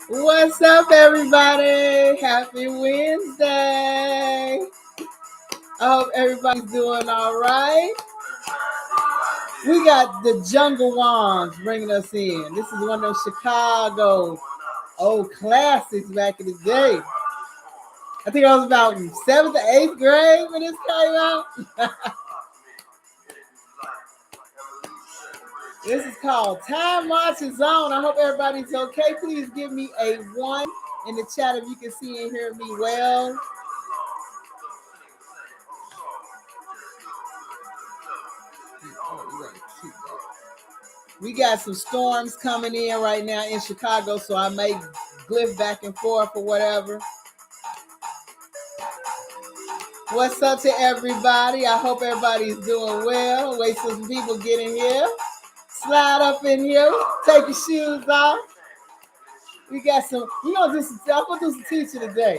What's up, everybody? Happy Wednesday. I hope everybody's doing all right. We got the Jungle Wands bringing us in. This is one of those Chicago old classics back in the day. I think I was about 7th or 8th grade when this came out. This is called Time Marches On. I hope everybody's okay. Please give me a 1 in the chat if you can see and hear me well. We got some storms coming in right now in Chicago, so I may glyph back and forth or whatever. What's up to everybody? I hope everybody's doing well. Wait till some people get in here. Slide up in here. Take your shoes off. We got some. I'm gonna do some teaching today.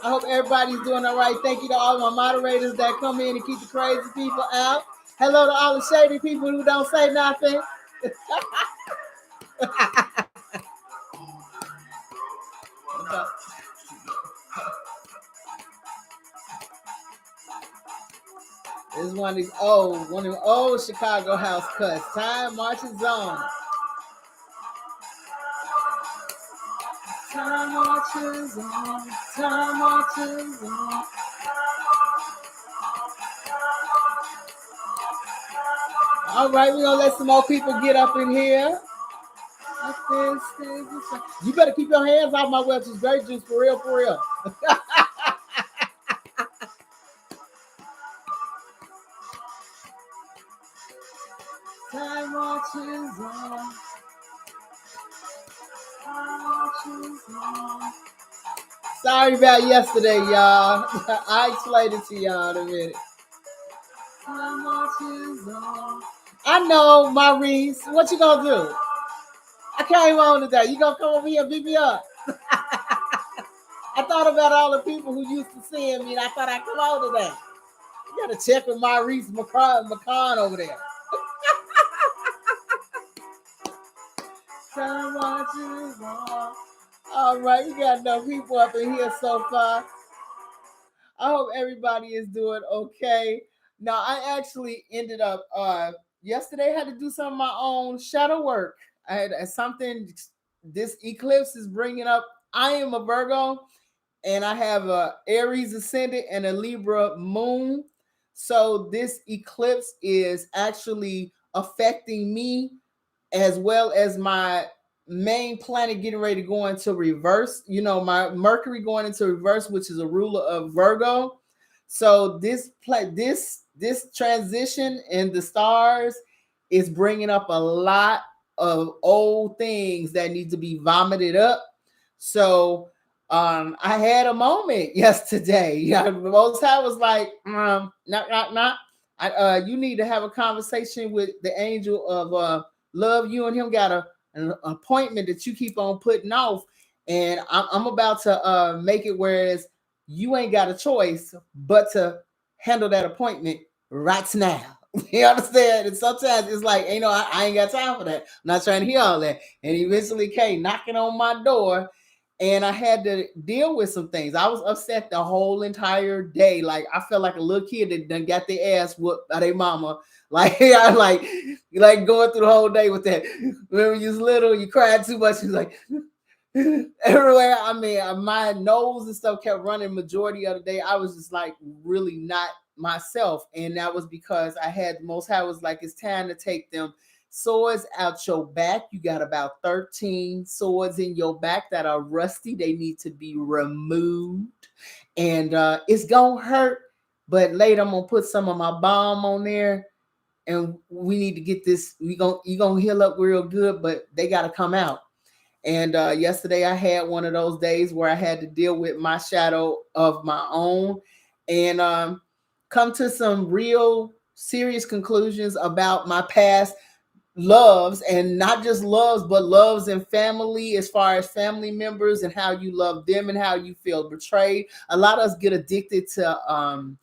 I hope everybody's doing all right. Thank you to all my moderators that come in and keep the crazy people out. Hello to all the shady people who don't say nothing. This is one of them old Chicago house cuts. Time marches on. Time marches on. Time marches on. All right, we're gonna let some more people get up in here. You better keep your hands off my Welch's grape juice for real, for real. Time marches on. Time marches on. Sorry about yesterday, y'all. I explained it to y'all in a minute. Time marches on. I know, Maurice. What you gonna do? I came on today. You gonna come over here and beat me up? I thought about all the people who used to see me, and I thought I'd come on today. You gotta check with Maurice McCon over there. Time marches on. All right, we got enough people up in here so far. I hope everybody is doing okay. Now, I actually ended up yesterday. I had to do some of my own shadow work. I had something. This eclipse is bringing up. I am a Virgo, and I have a Aries ascendant and a Libra moon. So this eclipse is actually affecting me as well as my main planet getting ready to go into reverse. You know, my Mercury going into reverse, which is a ruler of Virgo. So this transition in the stars is bringing up a lot of old things that need to be vomited up. So I had a moment yesterday. Yeah, Most High was like, not. You need to have a conversation with the angel of love. You and him got an appointment that you keep on putting off, and I'm about to make it whereas you ain't got a choice but to handle that appointment right now. You understand? And sometimes it's like, I ain't got time for that. I'm not trying to hear all that. And eventually came knocking on my door, and I had to deal with some things. I was upset the whole entire day. Like I felt like a little kid that done got their ass whooped by their mama. Like I like going through the whole day with that. When you was little, you cried too much. You was like everywhere. I mean, my nose and stuff kept running majority of the day. I was just like really not myself, and that was because I had the Most High was like, it's time to take them swords out your back. You got about 13 swords in your back that are rusty. They need to be removed, and it's gonna hurt. But later, I'm gonna put some of my balm on there, and we need to get this. You gonna heal up real good, but they gotta come out. And yesterday I had one of those days where I had to deal with my shadow of my own, and come to some real serious conclusions about my past loves, and not just loves, but loves in family, as far as family members and how you love them and how you feel betrayed. A lot of us get addicted to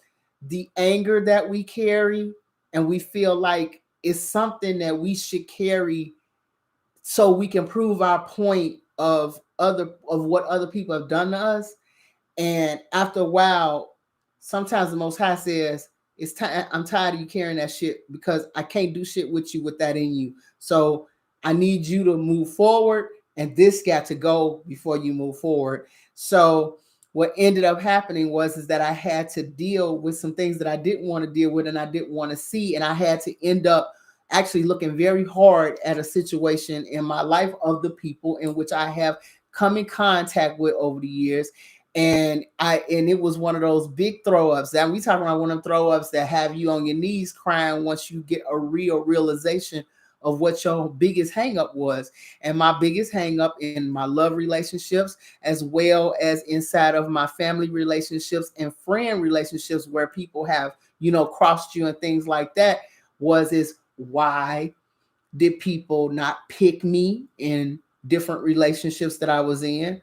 the anger that we carry, and we feel like is something that we should carry so we can prove our point of what other people have done to us. And after a while, sometimes the Most High says, "It's time. I'm tired of you carrying that shit because I can't do shit with you with that in you. So I need you to move forward, and this got to go before you move forward." So what ended up happening was that I had to deal with some things that I didn't want to deal with and I didn't want to see, and I had to end up actually looking very hard at a situation in my life of the people in which I have come in contact with over the years. And it was one of those big throw ups. That we talking about one of them throw ups that have you on your knees crying once you get a real realization of what your biggest hang up was. And my biggest hang up in my love relationships, as well as inside of my family relationships and friend relationships where people have, crossed you and things like that, is why did people not pick me in different relationships that I was in?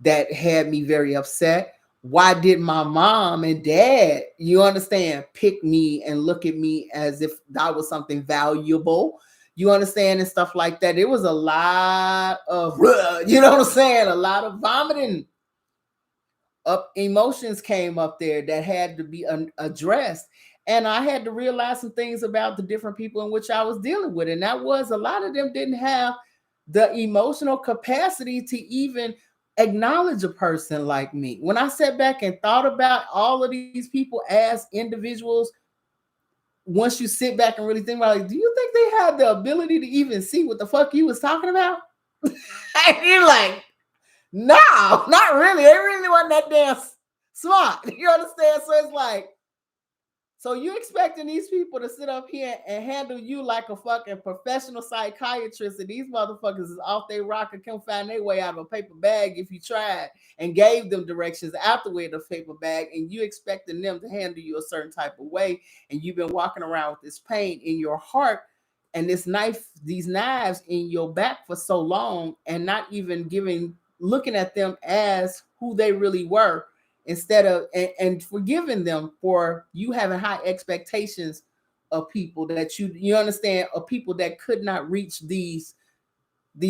That had me very upset. Why did my mom and dad, you understand, pick me and look at me as if that was something valuable? You understand, and stuff like that. It was a lot of, you know what I'm saying? A lot of vomiting up emotions came up there that had to be addressed. And I had to realize some things about the different people in which I was dealing with. And that was, a lot of them didn't have the emotional capacity to even acknowledge a person like me. When I sat back and thought about all of these people as individuals, once you sit back and really think about it, do you think they had the ability to even see what the fuck you was talking about? And you're like, no, not really. They really wasn't that damn smart. You understand? So it's like, so you expecting these people to sit up here and handle you like a fucking professional psychiatrist, and these motherfuckers is off their rock and can't find their way out of a paper bag if you tried and gave them directions afterward of paper bag, and you expecting them to handle you a certain type of way, and you've been walking around with this pain in your heart and these knives in your back for so long, and not even looking at them as who they really were, instead of and forgiving them for you having high expectations of people that you understand, of people that could not reach these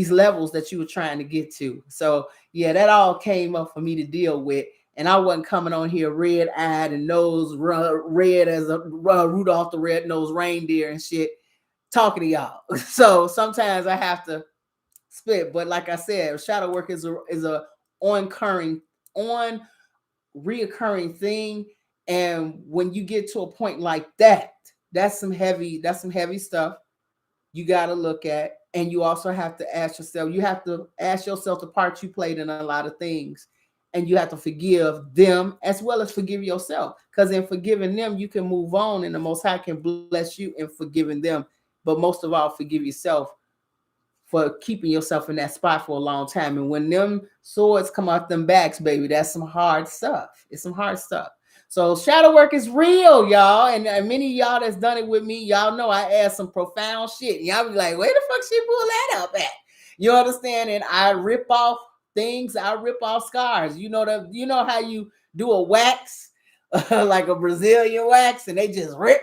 levels that you were trying to get to. So yeah, that all came up for me to deal with. And I wasn't coming on here red-eyed and nose red as a Rudolph the Red-Nosed Reindeer and shit, talking to y'all. So sometimes I have to spit. But like I said, shadow work is a reoccurring thing. And when you get to a point like that, that's some heavy stuff you got to look at. And you also have to ask yourself the part you played in a lot of things, and you have to forgive them as well as forgive yourself, because in forgiving them you can move on, and the Most High can bless you in forgiving them. But most of all, forgive yourself for keeping yourself in that spot for a long time. And when them swords come out them backs, baby, that's some hard stuff. It's some hard stuff. So shadow work is real, y'all. And many of y'all that's done it with me, y'all know I add some profound shit. Y'all be like, where the fuck she pull that up at? You understand? And I rip off things. I rip off scars. You know how you do a wax, like a Brazilian wax, and they just rip.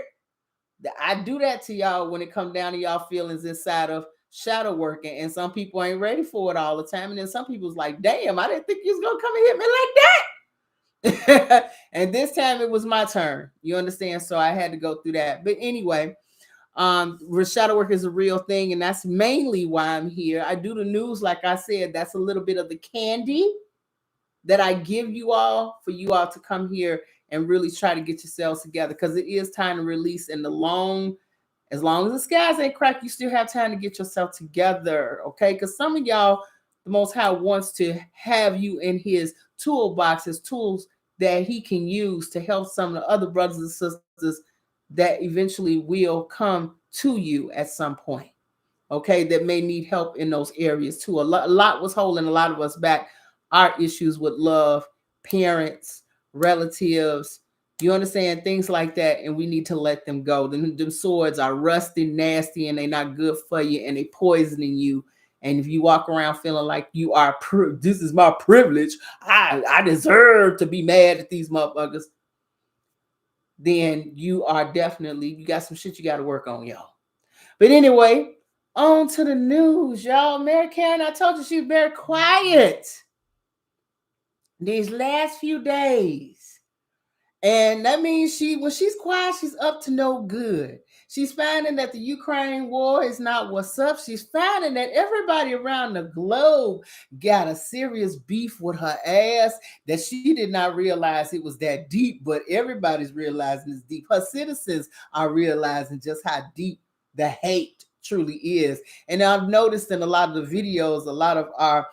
I do that to y'all when it comes down to y'all feelings inside of shadow working. And some people ain't ready for it all the time. And then some people's like, damn, I didn't think you was gonna come and hit me like that. And this time it was my turn. You understand? So I had to go through that. But anyway, shadow work is a real thing, and that's mainly why I'm here. I do the news, like I said. That's a little bit of the candy that I give you all, for you all to come here and really try to get yourselves together, because it is time to release. And as long as the skies ain't cracked, you still have time to get yourself together, okay? Because some of y'all, the Most High wants to have you in his toolbox, his tools that he can use to help some of the other brothers and sisters that eventually will come to you at some point, okay, that may need help in those areas too. A lot was holding a lot of us back. Our issues with love, parents, relatives, you understand, things like that, and we need to let them go. Them swords are rusty, nasty, and they're not good for you, and they poisoning you. And if you walk around feeling like you are, this is my privilege, I deserve to be mad at these motherfuckers, then you got some shit you got to work on, y'all. But anyway, on to the news, y'all. Mary Karen, I told you she's very quiet these last few days. And that means when she's quiet, she's up to no good. She's finding that the Ukraine war is not what's up. She's finding that everybody around the globe got a serious beef with her ass that she did not realize it was that deep, but everybody's realizing it's deep. Her citizens are realizing just how deep the hate truly is. And I've noticed in a lot of the videos, a lot of our,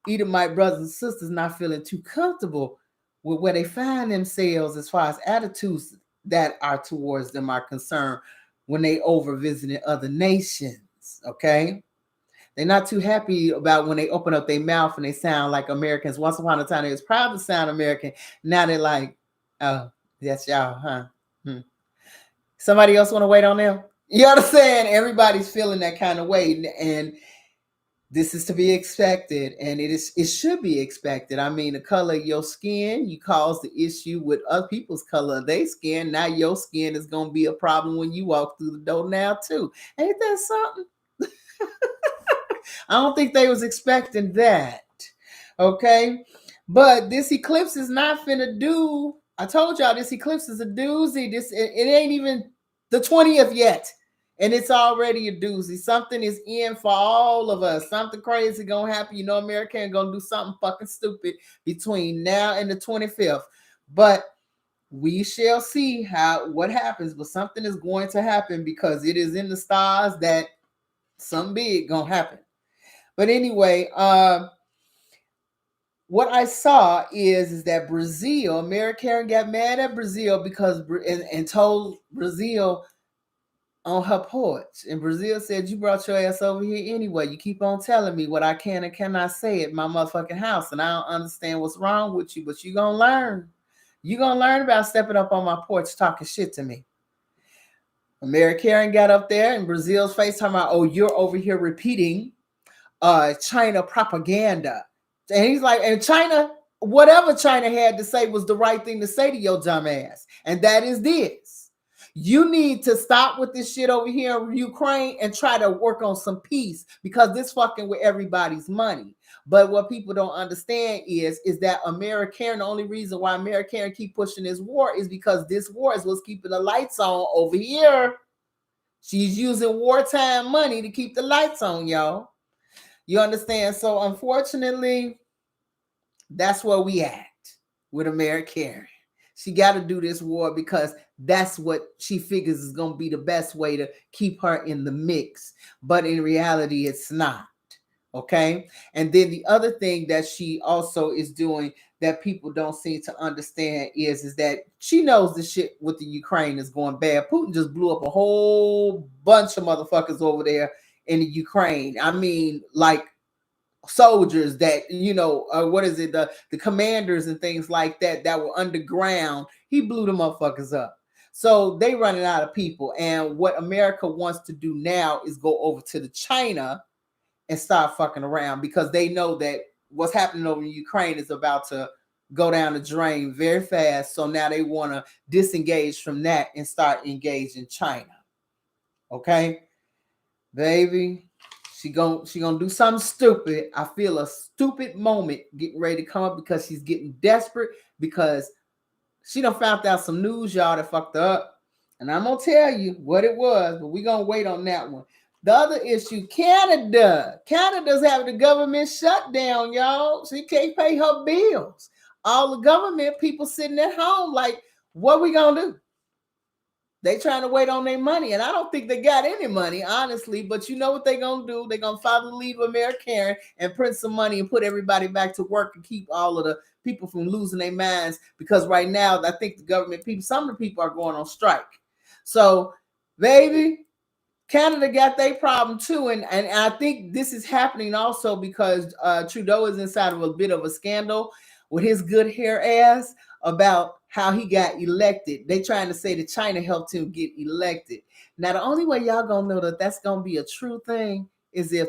Edomite brothers and sisters not feeling too comfortable with where they find themselves as far as attitudes that are towards them are concerned when they over visiting other nations. Okay, they're not too happy about when they open up their mouth and they sound like Americans. Once upon a time they was proud to sound American. Now they're like, oh, that's y'all, huh? Somebody else want to wait on them? You know what I'm saying? Everybody's feeling that kind of way, and this is to be expected, and it should be expected. I mean, the color of your skin, you cause the issue with other people's color of their skin. Now your skin is going to be a problem when you walk through the door now too. Ain't that something? I don't think they was expecting that. Okay, but this eclipse is not finna do. I told y'all this eclipse is a doozy. It ain't even the 20th yet. And it's already a doozy. Something is in for all of us. Something crazy gonna happen. You know, America ain't gonna do something fucking stupid between now and the 25th. But we shall see what happens. But something is going to happen because it is in the stars that something big gonna happen. But anyway, what I saw is that Brazil, Mary Karen got mad at Brazil because and told Brazil on her porch. And Brazil said, you brought your ass over here anyway. You keep on telling me what I can and cannot say at my motherfucking house. And I don't understand what's wrong with you, but you're going to learn. You're going to learn about stepping up on my porch talking shit to me. Mary Karen got up there in Brazil's face talking about, oh, you're over here repeating China propaganda. And he's like, and China, whatever China had to say was the right thing to say to your dumb ass. And that is this. You need to stop with this shit over here in Ukraine and try to work on some peace because this fucking with everybody's money. But what people don't understand is that American, the only reason why American keep pushing this war is because this war is what's keeping the lights on over here. She's using wartime money to keep the lights on, y'all. You understand? So unfortunately, that's where we at with American. She got to do this war because that's what she figures is going to be the best way to keep her in the mix. But in reality, it's not. Okay. And then the other thing that she also is doing that people don't seem to understand is that she knows the shit with the Ukraine is going bad. Putin just blew up a whole bunch of motherfuckers over there in the Ukraine. I mean, like soldiers that, what is it, the commanders and things like that were underground. He blew the motherfuckers up. So they running out of people. And what America wants to do now is go over to the China and start fucking around because they know that what's happening over in Ukraine is about to go down the drain very fast. So now they want to disengage from that and start engaging China. Okay, baby. She gonna do something stupid. I feel a stupid moment getting ready to come up because she's getting desperate because she done found out some news, y'all, that fucked her up. And I'm gonna tell you what it was, but we're gonna wait on that one. The other issue, Canada. Canada's having the government shutdown, y'all. She can't pay her bills. All the government people sitting at home like, what we gonna do? They trying to wait on their money, and I don't think they got any money, honestly. But you know what they gonna do? They gonna follow the lead of American and print some money and put everybody back to work and keep all of the people from losing their minds. Because right now, I think the government people, some of the people are going on strike. So, baby, Canada got their problem too, and I think this is happening also because Trudeau is inside of a bit of a scandal with his good hair ass about how he got elected. They trying to say that China helped him get elected. Now, the only way y'all gonna know that that's gonna be a true thing is if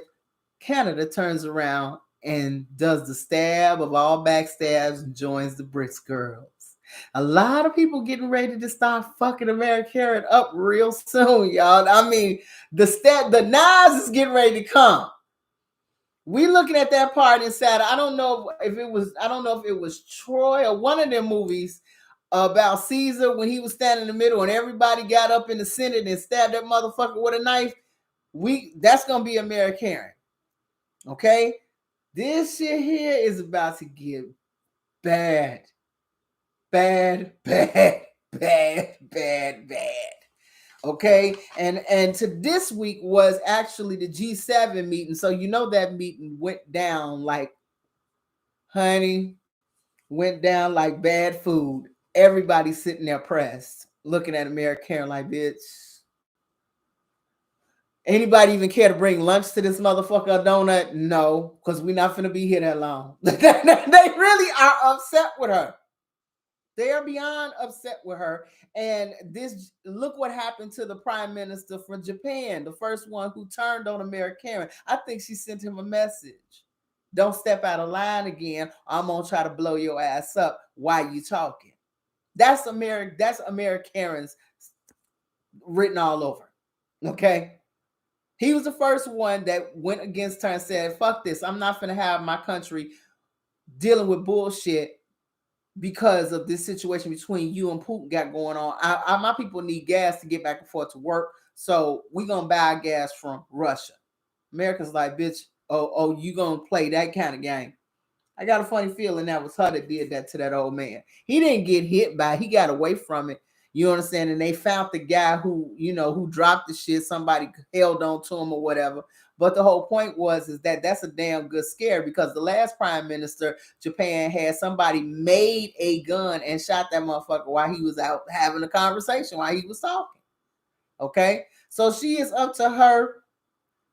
Canada turns around and does the stab of all backstabs and joins the BRICS girls. A lot of people getting ready to start fucking American up real soon, y'all. I mean, the Nas is getting ready to come. We looking at that part inside. I don't know if it was Troy or one of them movies about Caesar when he was standing in the middle and everybody got up in the Senate and stabbed that motherfucker with a knife. That's gonna be American. Okay? This shit here is about to get bad. Bad. Okay, and to this week was actually the G7 meeting. So you know that meeting went down like bad food. Everybody sitting there pressed, looking at American like, bitch. Anybody even care to bring lunch to this motherfucker, a donut? No, because we're not gonna be here that long. They really are upset with her. They are beyond upset with her. And look what happened to the prime minister from Japan, the first one who turned on American. I think she sent him a message. Don't step out of line again. I'm gonna try to blow your ass up while you talking. That's Americans written all over. Okay. He was the first one that went against her and said, fuck this. I'm not gonna have my country dealing with bullshit because of this situation between you and Putin got going on. My people need gas to get back and forth to work. So we're going to buy gas from Russia. America's like, bitch, oh, you going to play that kind of game. I got a funny feeling that was her that did that to that old man. He didn't get hit by it. He got away from it. You understand? And they found the guy who dropped the shit. Somebody held on to him or whatever. But the whole point is that that's a damn good scare, because the last prime minister, Japan, had somebody made a gun and shot that motherfucker while he was out having a conversation, while he was talking. Okay? So she is up to her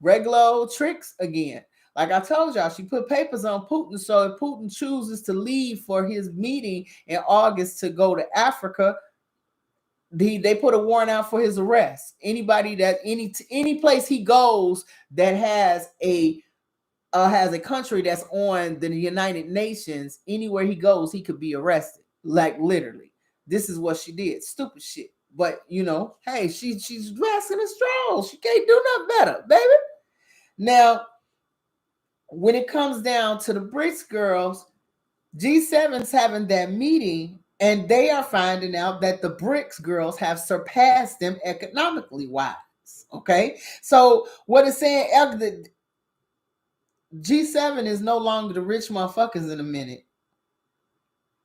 regular old tricks again. Like I told y'all, she put papers on Putin. So if Putin chooses to leave for his meeting in August to go to Africa, they put a warrant out for his arrest. Anybody that any place he goes that has a country that's on the United Nations, anywhere he goes, he could be arrested. Like literally, this is what she did. Stupid shit. But hey, she's dressing a stroll. She can't do nothing better, baby. Now, when it comes down to the BRICS girls, G7's having that meeting. And they are finding out that the BRICS girls have surpassed them economically wise. Okay. So what it's saying, the G7 is no longer the rich motherfuckers in a minute.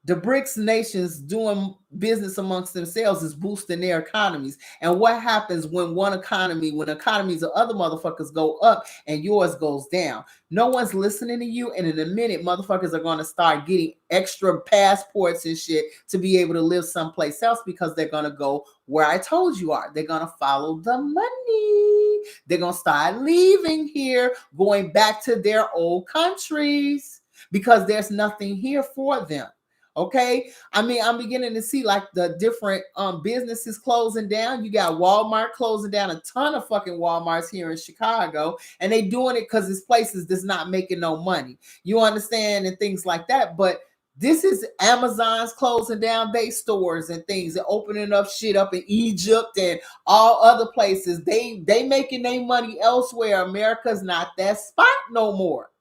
The BRICS nations doing business amongst themselves is boosting their economies. And what happens when economies of other motherfuckers go up and yours goes down? No one's listening to you. And in a minute, motherfuckers are going to start getting extra passports and shit to be able to live someplace else, because they're going to go where I told you are. They're going to follow the money. They're going to start leaving here, going back to their old countries, because there's nothing here for them. Okay, I mean, I'm beginning to see like the different businesses closing down. You got Walmart closing down, a ton of fucking Walmarts here in Chicago, and they doing it because this place is just not making no money. You understand, and things like that. But this is Amazon's closing down their stores and things, and opening up shit up in Egypt and all other places. They making their money elsewhere. America's not that spot no more.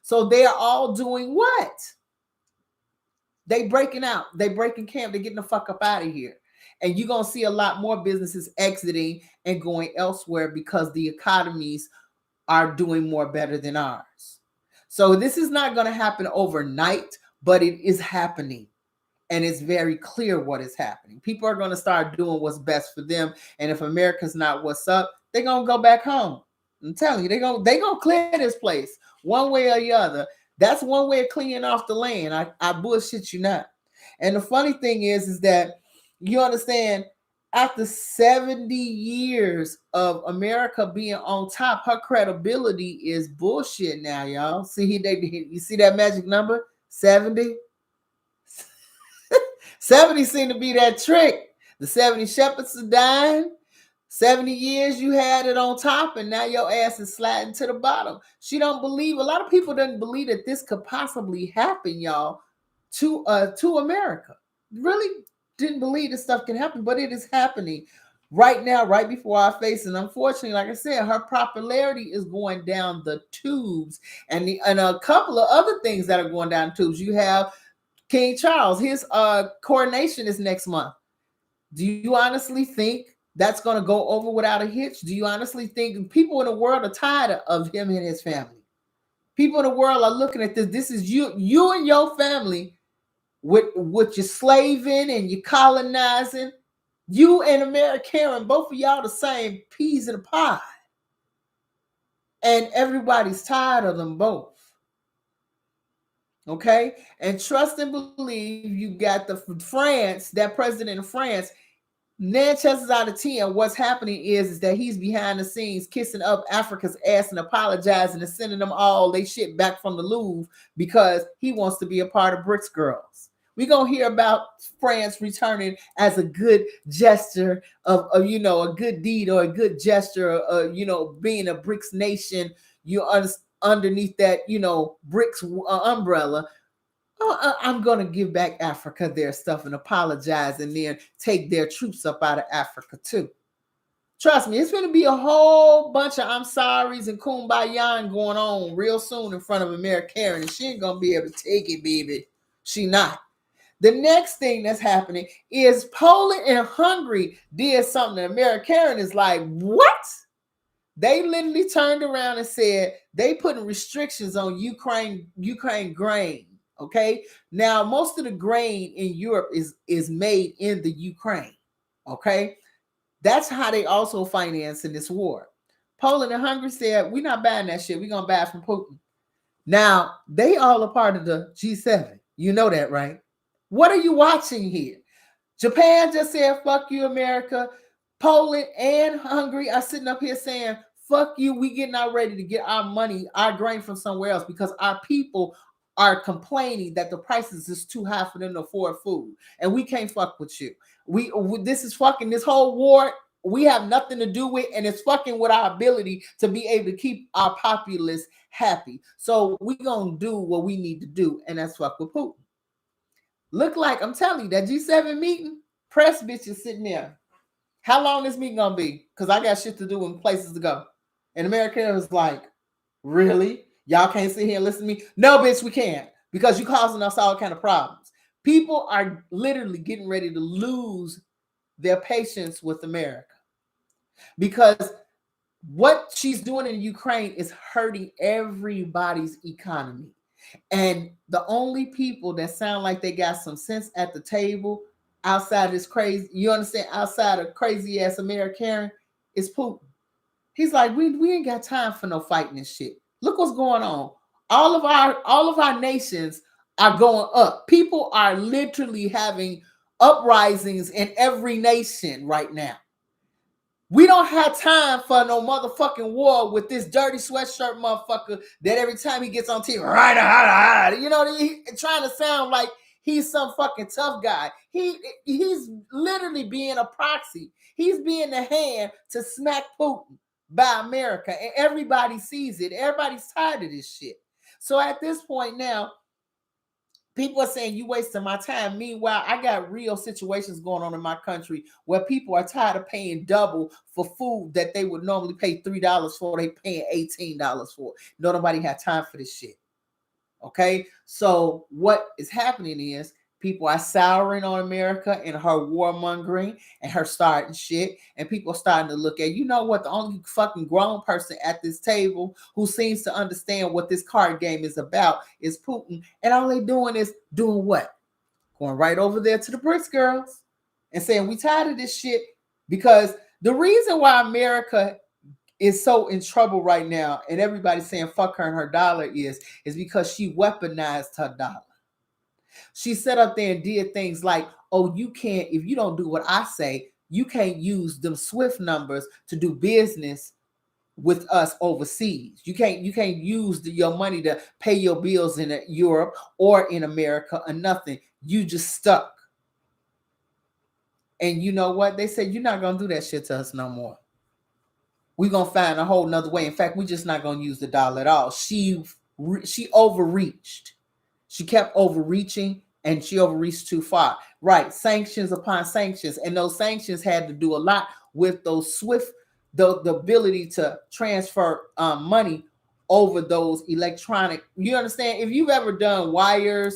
So they are all doing what? They breaking out. They breaking camp. They're getting the fuck up out of here. And you're going to see a lot more businesses exiting and going elsewhere, because the economies are doing more better than ours. So this is not going to happen overnight, but it is happening. And it's very clear what is happening. People are going to start doing what's best for them. And if America's not what's up, they're going to go back home. I'm telling you, they're going to clear this place one way or the other. That's one way of cleaning off the land. I bullshit you not. And the funny thing is that you understand, after 70 years of America being on top, her credibility is bullshit now, y'all. You see that magic number? 70? 70 seemed to be that trick. The 70 shepherds are dying. 70 years you had it on top, and now your ass is sliding to the bottom. A lot of people didn't believe that this could possibly happen, y'all, to America. really didn't believe this stuff can happen, but it is happening right now, right before our face. And unfortunately, like I said, her popularity is going down the tubes, and a couple of other things that are going down the tubes. You have King Charles, his coronation is next month. Do you honestly think that's going to go over without a hitch? Do you honestly think people in the world are tired of him and his family? People in the world are looking at this. This is you and your family with your slaving and your colonizing. You and American, both of y'all the same peas in a pod. And everybody's tired of them both. Okay? And trust and believe you got the France, that president of France, 9 chances out of 10, what's happening is that he's behind the scenes kissing up Africa's ass and apologizing and sending them all they shit back from the Louvre because he wants to be a part of BRICS Girls. We're going to hear about France returning as a good gesture of a good deed or a good gesture of, being a BRICS nation, underneath that, BRICS umbrella. I'm going to give back Africa their stuff and apologize and then take their troops up out of Africa too. Trust me, it's going to be a whole bunch of I'm sorry's and kumbaya going on real soon in front of America, and she ain't going to be able to take it, baby. She not. The next thing that's happening is Poland and Hungary did something. America is like, what? They literally turned around and said they putting restrictions on Ukraine grain. Okay. Now, most of the grain in Europe is made in the Ukraine. Okay. That's how they also financing this war. Poland and Hungary said, we're not buying that shit. We're going to buy it from Putin. Now, they all are part of the G7. You know that, right? What are you watching here? Japan just said, fuck you, America. Poland and Hungary are sitting up here saying, fuck you. We getting out ready to get our money, our grain from somewhere else because our people are complaining that the prices is too high for them to afford food. And we can't fuck with you. This is fucking this whole war. We have nothing to do with, and it's fucking with our ability to be able to keep our populace happy. So we gonna do what we need to do, and that's fuck with Putin. Look like, I'm telling you, that G7 meeting, press bitches sitting there. How long this meeting gonna be? Because I got shit to do and places to go. And America was like, really? Y'all can't sit here and listen to me? No, bitch, we can't. Because you're causing us all kind of problems. People are literally getting ready to lose their patience with America. Because what she's doing in Ukraine is hurting everybody's economy. And the only people that sound like they got some sense at the table outside this crazy, you understand, outside of crazy ass American is Putin. He's like, we ain't got time for no fighting and shit. Look what's going on. All of our nations are going up. People are literally having uprisings in every nation right now. We don't have time for no motherfucking war with this dirty sweatshirt motherfucker that every time he gets on TV, trying to sound like he's some fucking tough guy. He's literally being a proxy. He's being the hand to smack Putin by America, and everybody sees it. Everybody's tired of this shit. So at this point now, people are saying you wasting my time. Meanwhile, I got real situations going on in my country where people are tired of paying double for food that they would normally pay $3 for. They paying $18 for. Nobody had time for this shit. Okay, so what is happening is people are souring on America and her warmongering and her starting shit, and people are starting to look at, you know what, the only fucking grown person at this table who seems to understand what this card game is about is Putin, and all they doing is doing what? Going right over there to the BRICS girls and saying we tired of this shit, because the reason why America is so in trouble right now and everybody's saying fuck her and her dollar is because she weaponized her dollar. She sat up there and did things like, oh, you can't, if you don't do what I say, you can't use them SWIFT numbers to do business with us overseas. You can't use your money to pay your bills in Europe or in America or nothing. You just stuck. And you know what? They said, you're not going to do that shit to us no more. We're going to find a whole nother way. In fact, we're just not going to use the dollar at all. She overreached. She kept overreaching and she overreached too far. Right, sanctions upon sanctions, and those sanctions had to do a lot with those SWIFT, the ability to transfer money over those electronic. You understand? If you've ever done wire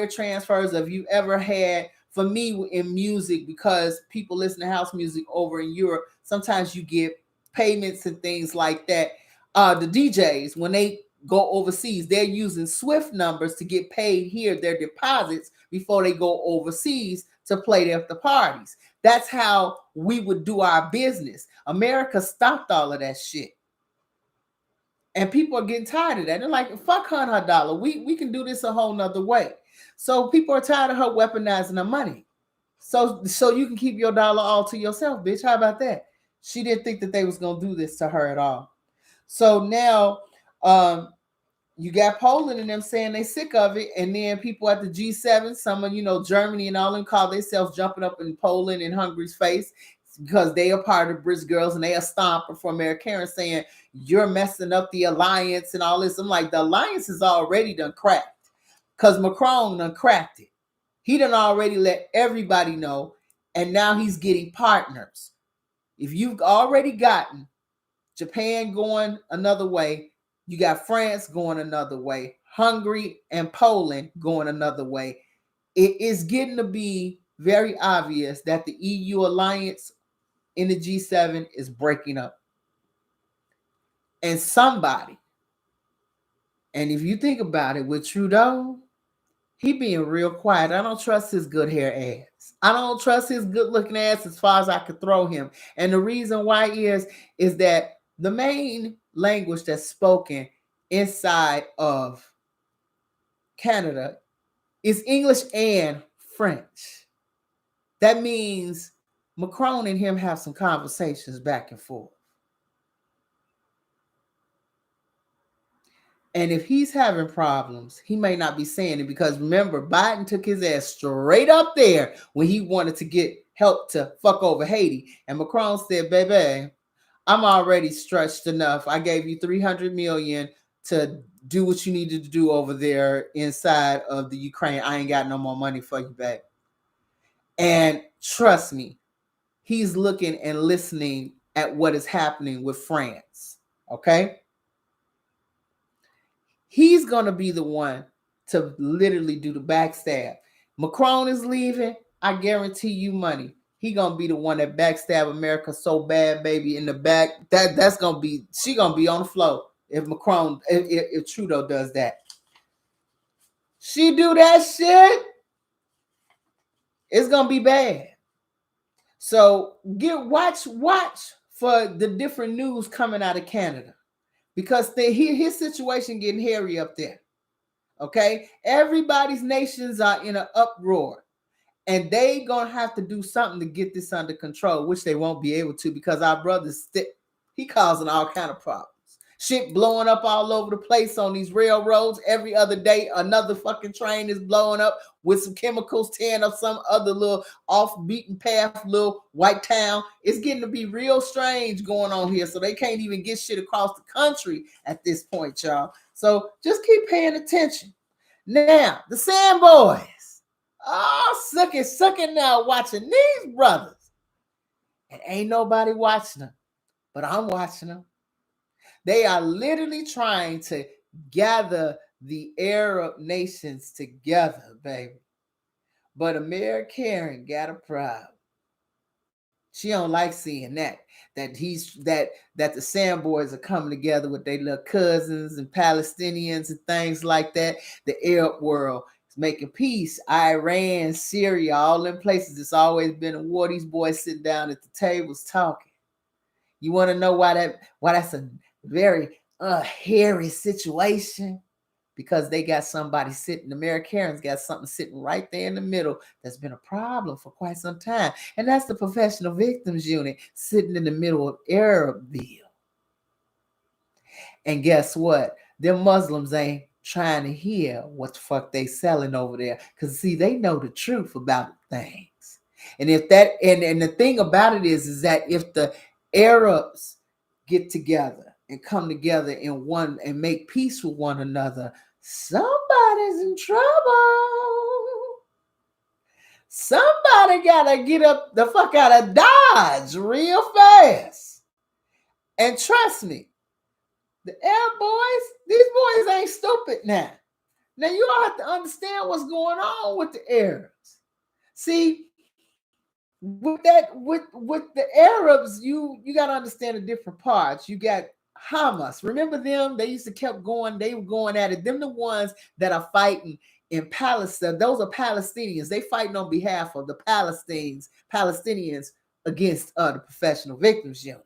transfers, if you ever had, for me in music, because people listen to house music over in Europe, sometimes you get payments and things like that. The DJs, when they go overseas, they're using SWIFT numbers to get paid here, their deposits, before they go overseas to play at the parties. That's how we would do our business. America stopped all of that shit. And people are getting tired of that. They're like, fuck her and her dollar. We can do this a whole nother way. So people are tired of her weaponizing her money. So you can keep your dollar all to yourself, bitch. How about that? She didn't think that they was going to do this to her at all. So now you got Poland and them saying they sick of it. And then people at the G7, some of, Germany and all them call themselves jumping up in Poland and Hungary's face because they are part of British Girls and they are stomping for Americans saying you're messing up the alliance and all this. I'm like, the alliance is already done cracked because Macron done cracked it. He done already let everybody know, and now he's getting partners. If you've already gotten Japan going another way, you got France going another way, Hungary and Poland going another way. It is getting to be very obvious that the EU alliance in the G7 is breaking up. And somebody, and if you think about it, with Trudeau, he being real quiet. I don't trust his good hair ass. I don't trust his good looking ass as far as I could throw him. And the reason why is that the main language that's spoken inside of Canada is English and French. That means Macron and him have some conversations back and forth. And if he's having problems, he may not be saying it because remember, Biden took his ass straight up there when he wanted to get help to fuck over Haiti. And Macron said, baby, I'm already stretched enough. I gave you $300 million to do what you needed to do over there inside of the Ukraine. I ain't got no more money for you back. And trust me, he's looking and listening at what is happening with France. Okay? He's going to be the one to literally do the backstab. Macron is leaving. I guarantee you money. He going to be the one that backstab America so bad, baby, in the back. That's going to be, she going to be on the floor if Macron, if Trudeau does that. She do that shit, it's going to be bad. So watch for the different news coming out of Canada. Because his situation getting hairy up there. Okay? Everybody's nations are in an uproar. And they gonna have to do something to get this under control, which they won't be able to because our brother's he causing all kind of problems. Shit blowing up all over the place on these railroads. Every other day, another fucking train is blowing up with some chemicals, tearing up some other little off-beaten path, little white town. It's getting to be real strange going on here. So they can't even get shit across the country at this point, y'all. So just keep paying attention. Now, the Sand Boys. Oh, sucking now watching these brothers. And ain't nobody watching them, but I'm watching them. They are literally trying to gather the Arab nations together, baby. But America got a problem. She don't like seeing that the Sand Boys are coming together with their little cousins and Palestinians and things like that. The Arab world is making peace. Iran, Syria, all them places. It's always been a war. These boys sitting down at the tables talking. You want to know why that's a very hairy situation? Because they got somebody sitting, the Americans got something sitting right there in the middle that's been a problem for quite some time. And that's the Professional Victims Unit sitting in the middle of Arabville. And guess what? Them Muslims ain't trying to hear what the fuck they selling over there. Because see, they know the truth about things. And if that, and the thing about it is that if the Arabs get together and come together in one and make peace with one another, somebody's in trouble. Somebody gotta get up the fuck out of Dodge real fast. And trust me, the Arab boys, these boys ain't stupid now. Now you all have to understand what's going on with the Arabs. See, with the Arabs, you got to understand the different parts. You got Hamas. Remember them? They used to kept going. They were going at it. Them the ones that are fighting in Palestine. Those are Palestinians. They fighting on behalf of the Palestinians against the Professional Victims Unit.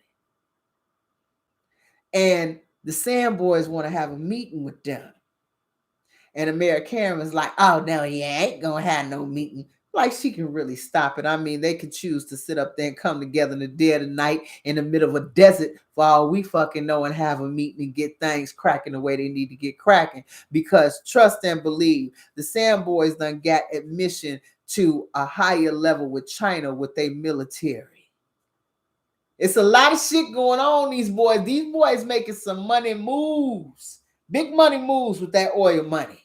And the Sand Boys want to have a meeting with them. And America Karen was like, oh, no, you ain't going to have no meeting. Like, she can really stop it. I mean, they could choose to sit up there and come together in the dead of night in the middle of a desert for all we fucking know and have a meeting and get things cracking the way they need to get cracking. Because trust and believe, the Sand Boys done got admission to a higher level with China with their military. It's a lot of shit going on, these boys. These boys making some money moves. Big money moves with that oil money.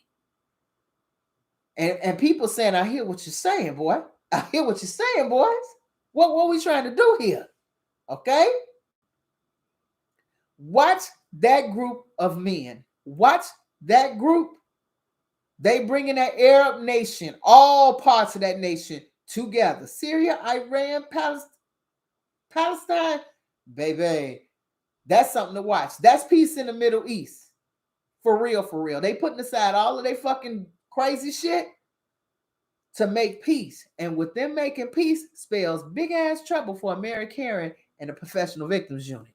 And people saying, I hear what you're saying, boy. I hear what you're saying, boys. What we trying to do here? Okay? Watch that group of men. Watch that group. They bringing that Arab nation, all parts of that nation together. Syria, Iran, Palestine. Baby, that's something to watch. That's peace in the Middle East. For real, for real. They putting aside all of their fucking crazy shit to make peace. And with them making peace spells big ass trouble for America Karen and the Professional Victims Unit.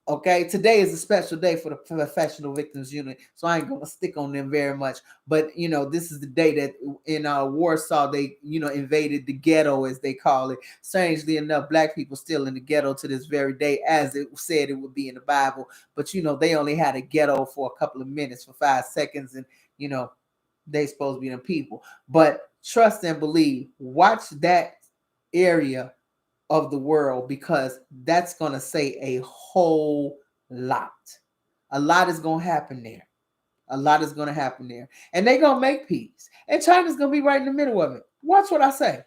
Okay, today is a special day for the Professional Victims Unit, so I ain't gonna stick on them very much. But you know, this is the day that in Warsaw they, invaded the ghetto, as they call it. Strangely enough, black people still in the ghetto to this very day, as it said it would be in the Bible. But they only had a ghetto for a couple of minutes, for 5 seconds, and they supposed to be the people. But trust and believe, watch that area of the world, because that's going to say a whole lot. A lot is going to happen there. A lot is going to happen there. And they're going to make peace. And China's going to be right in the middle of it. Watch what I say.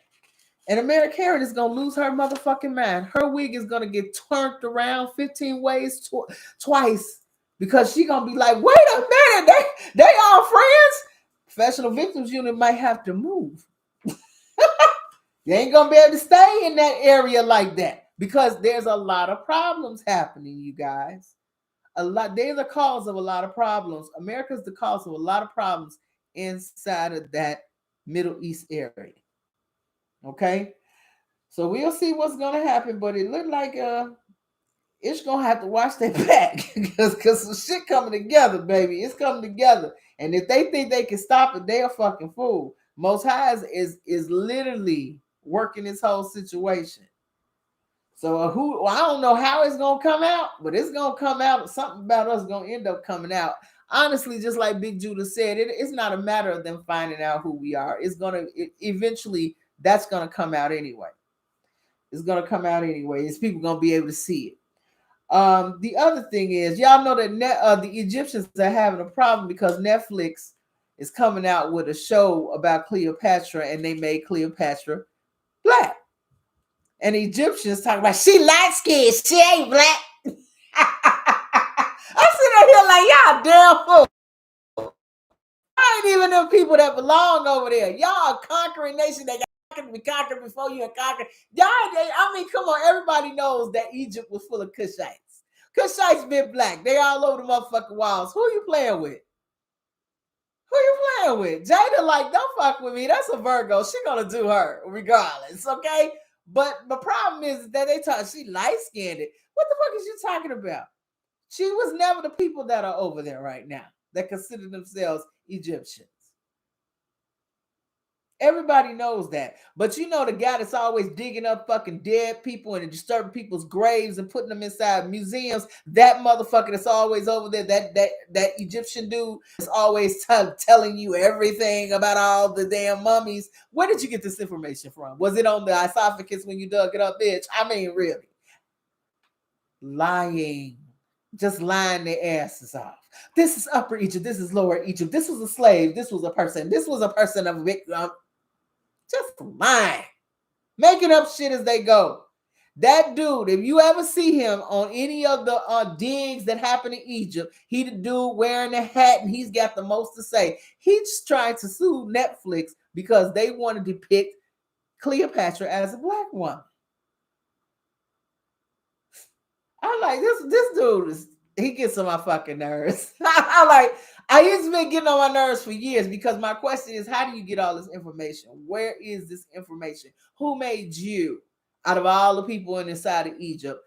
And America Karen is going to lose her motherfucking mind. Her wig is going to get turned around 15 ways twice, because she's going to be like, wait a minute, they all friends? Professional Victims Unit might have to move. They ain't going to be able to stay in that area like that, because there's a lot of problems happening, you guys. They're the cause of a lot of problems. America's the cause of a lot of problems inside of that Middle East area. Okay? So we'll see what's going to happen, but it looked like it's going to have to watch their back, because some shit coming together, baby. It's coming together. And if they think they can stop it, they're a fucking fool. Most High is literally working this whole situation. So I don't know how it's gonna come out, but it's gonna come out. Something about us gonna end up coming out. Honestly, just like Big Judah said, it's not a matter of them finding out who we are. Eventually that's gonna come out anyway. It's gonna come out anyway. It's people gonna be able to see it. The other thing is, y'all know that the Egyptians are having a problem because Netflix is coming out with a show about Cleopatra, and they made Cleopatra black. And the Egyptians talking about, she light skinned, she ain't black. I sit here like, y'all damn fool. I ain't even them people that belong over there. Y'all a conquering nation that got be conquered before you were conquered. Come on, everybody knows that Egypt was full of Cushites. Cushites been black. They all over the motherfucking walls. Who you playing with? Who you playing with? Jada, like, don't fuck with me. That's a Virgo. She gonna do her regardless, okay? But the problem is that they talk, she light-skinned. What the fuck is you talking about? She was never the people that are over there right now that consider themselves Egyptians. Everybody knows that. But the guy that's always digging up fucking dead people and disturbing people's graves and putting them inside museums, that motherfucker that's always over there, that Egyptian dude is always telling you everything about all the damn mummies. Where did you get this information from? Was it on the esophagus when you dug it up, bitch? I mean, really. Lying. Just lying their asses off. This is Upper Egypt. This is Lower Egypt. This was a slave. This was a person. This was a person of victim. Just lying, making up shit as they go. That dude, if you ever see him on any of the digs that happen in Egypt, he the dude wearing the hat and he's got the most to say. He's trying to sue Netflix because they want to depict Cleopatra as a black woman. I'm like, this dude is, he gets on my fucking nerves. I used to been getting on my nerves for years because my question is, how do you get all this information? Where is this information? Who made you, out of all the people inside of Egypt,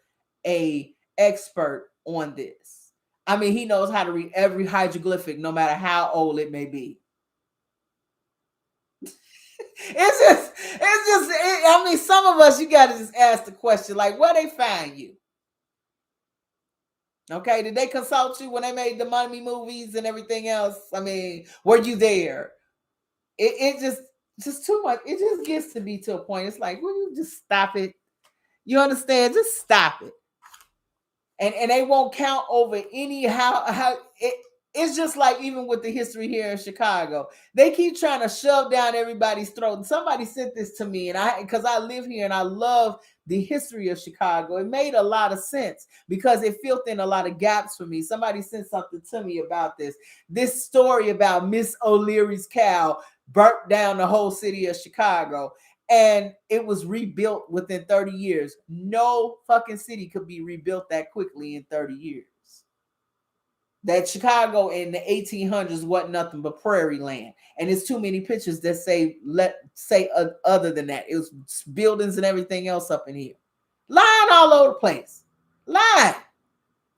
a expert on this? I mean, he knows how to read every hieroglyphic, no matter how old it may be. I mean, some of us, you got to just ask the question, like, where they find you? Okay, did they consult you when they made the Mummy movies and everything else? I mean, were you there? It just too much. It just gets to be to a point. It's like, will you just stop it? You understand? Just stop it. And they won't count over any how it's just like even with the history here in Chicago, they keep trying to shove down everybody's throat. And somebody sent this to me, and because I live here and I love the history of Chicago, it made a lot of sense because it filled in a lot of gaps for me. Somebody sent something to me about this story about Miss O'Leary's cow burnt down the whole city of Chicago. And it was rebuilt within 30 years. No fucking city could be rebuilt that quickly in 30 years. That Chicago in the 1800s wasn't nothing but prairie land. And it's too many pictures that say other than that. It was buildings and everything else up in here. Lying all over the place. Lying.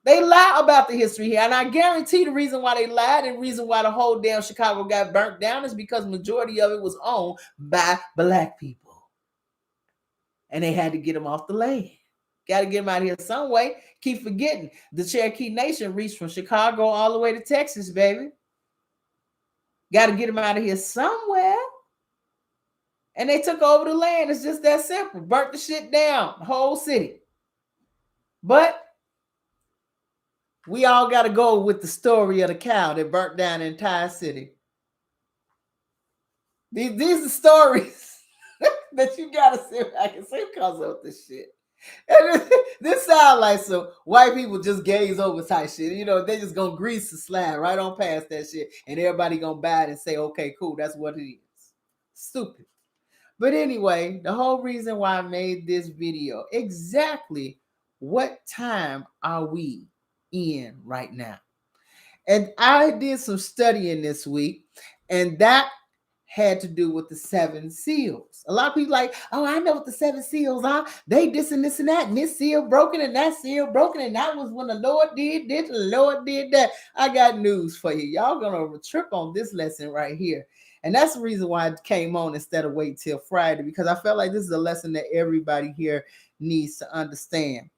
They lie about the history here. And I guarantee the reason why they lied and the reason why the whole damn Chicago got burnt down is because majority of it was owned by black people. And they had to get them off the land. Got to get them out of here some way. Keep forgetting, the Cherokee Nation reached from Chicago all the way to Texas, baby. Got to get them out of here somewhere. And they took over the land. It's just that simple. Burnt the shit down, the whole city. But we all got to go with the story of the cow that burnt down the entire city. These are stories that you got to see if I can see because of this shit. And this sounds like some white people just gaze over type shit. You know, they just gonna grease the slab right on past that shit, and everybody gonna buy it and say, okay, cool, that's what it is. Stupid. But anyway, the whole reason why I made this video, exactly what time are we in right now? And I did some studying this week, and that had to do with the 7 seals. A lot of people like, oh, I know what the 7 seals are. They this and that, and this seal broken and that seal broken, and that was when the Lord did this, the Lord did that. I got news for you. Y'all gonna trip on this lesson right here. And that's the reason why I came on instead of wait till Friday, because I felt like this is a lesson that everybody here needs to understand.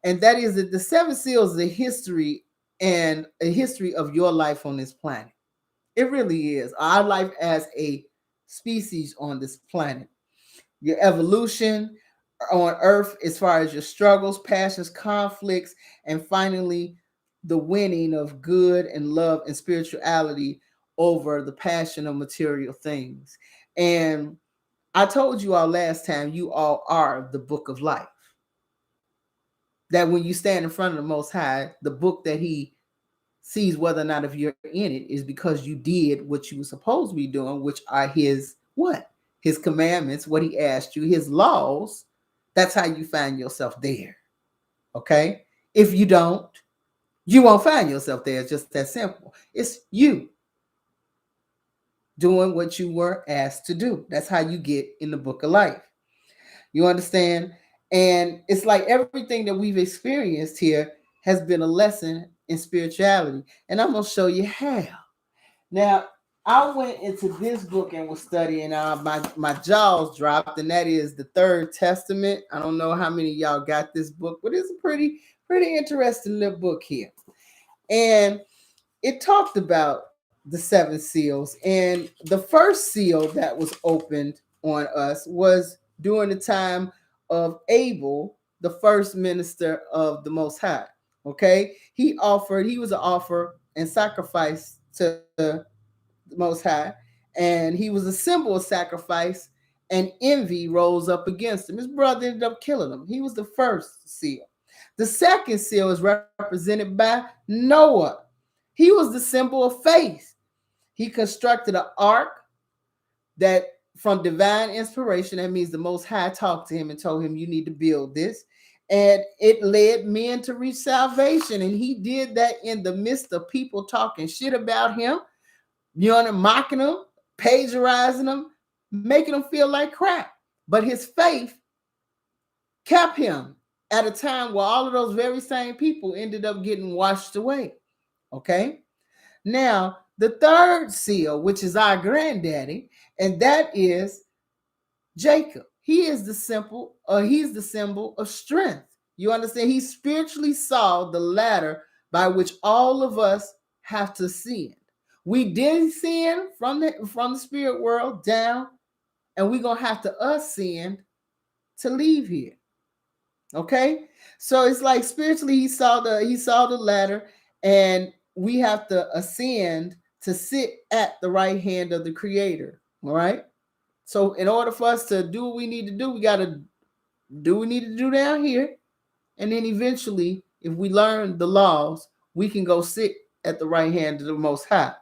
And that is that the 7 seals is a history and a history of your life on this planet. It really is. Our life as a species on this planet. Your evolution on Earth as far as your struggles, passions, conflicts, and finally the winning of good and love and spirituality over the passion of material things. And I told you all last time, you all are the book of life. That when you stand in front of the Most High, the book that he sees whether or not if you're in it is because you did what you were supposed to be doing, which are his what? His commandments, what he asked you, his laws. That's how you find yourself there. Okay? If you don't, you won't find yourself there. It's just that simple. It's you doing what you were asked to do. That's how you get in the book of life. You understand? And it's like everything that we've experienced here has been a lesson in spirituality. And I'm going to show you how. Now, I went into this book and was studying. My jaws dropped, and that is the Third Testament. I don't know how many of y'all got this book, but it's a pretty interesting little book here. And it talked about the 7 seals. And the first seal that was opened on us was during the time of Abel, the first minister of the Most High. Okay, he was an offer and sacrifice to the Most High, and he was a symbol of sacrifice and envy rose up against him. His brother ended up killing him. He was the first seal. The second seal is represented by Noah. He was the symbol of faith. He constructed an ark that from divine inspiration, that means the Most High talked to him and told him, you need to build this. And it led men to reach salvation. And he did that in the midst of people talking shit about him, mocking him, plagiarizing him, making him feel like crap. But his faith kept him at a time where all of those very same people ended up getting washed away. Okay? Now, the third seal, which is our granddaddy, and that is Jacob. He's the symbol of strength. You understand? He spiritually saw the ladder by which all of us have to ascend. We did sin from the spirit world down, and we're gonna have to ascend to leave here. Okay, so it's like spiritually he saw the ladder, and we have to ascend to sit at the right hand of the Creator. All right. So in order for us to do what we need to do, we got to do what we need to do down here, and then eventually, if we learn the laws, we can go sit at the right hand of the Most High.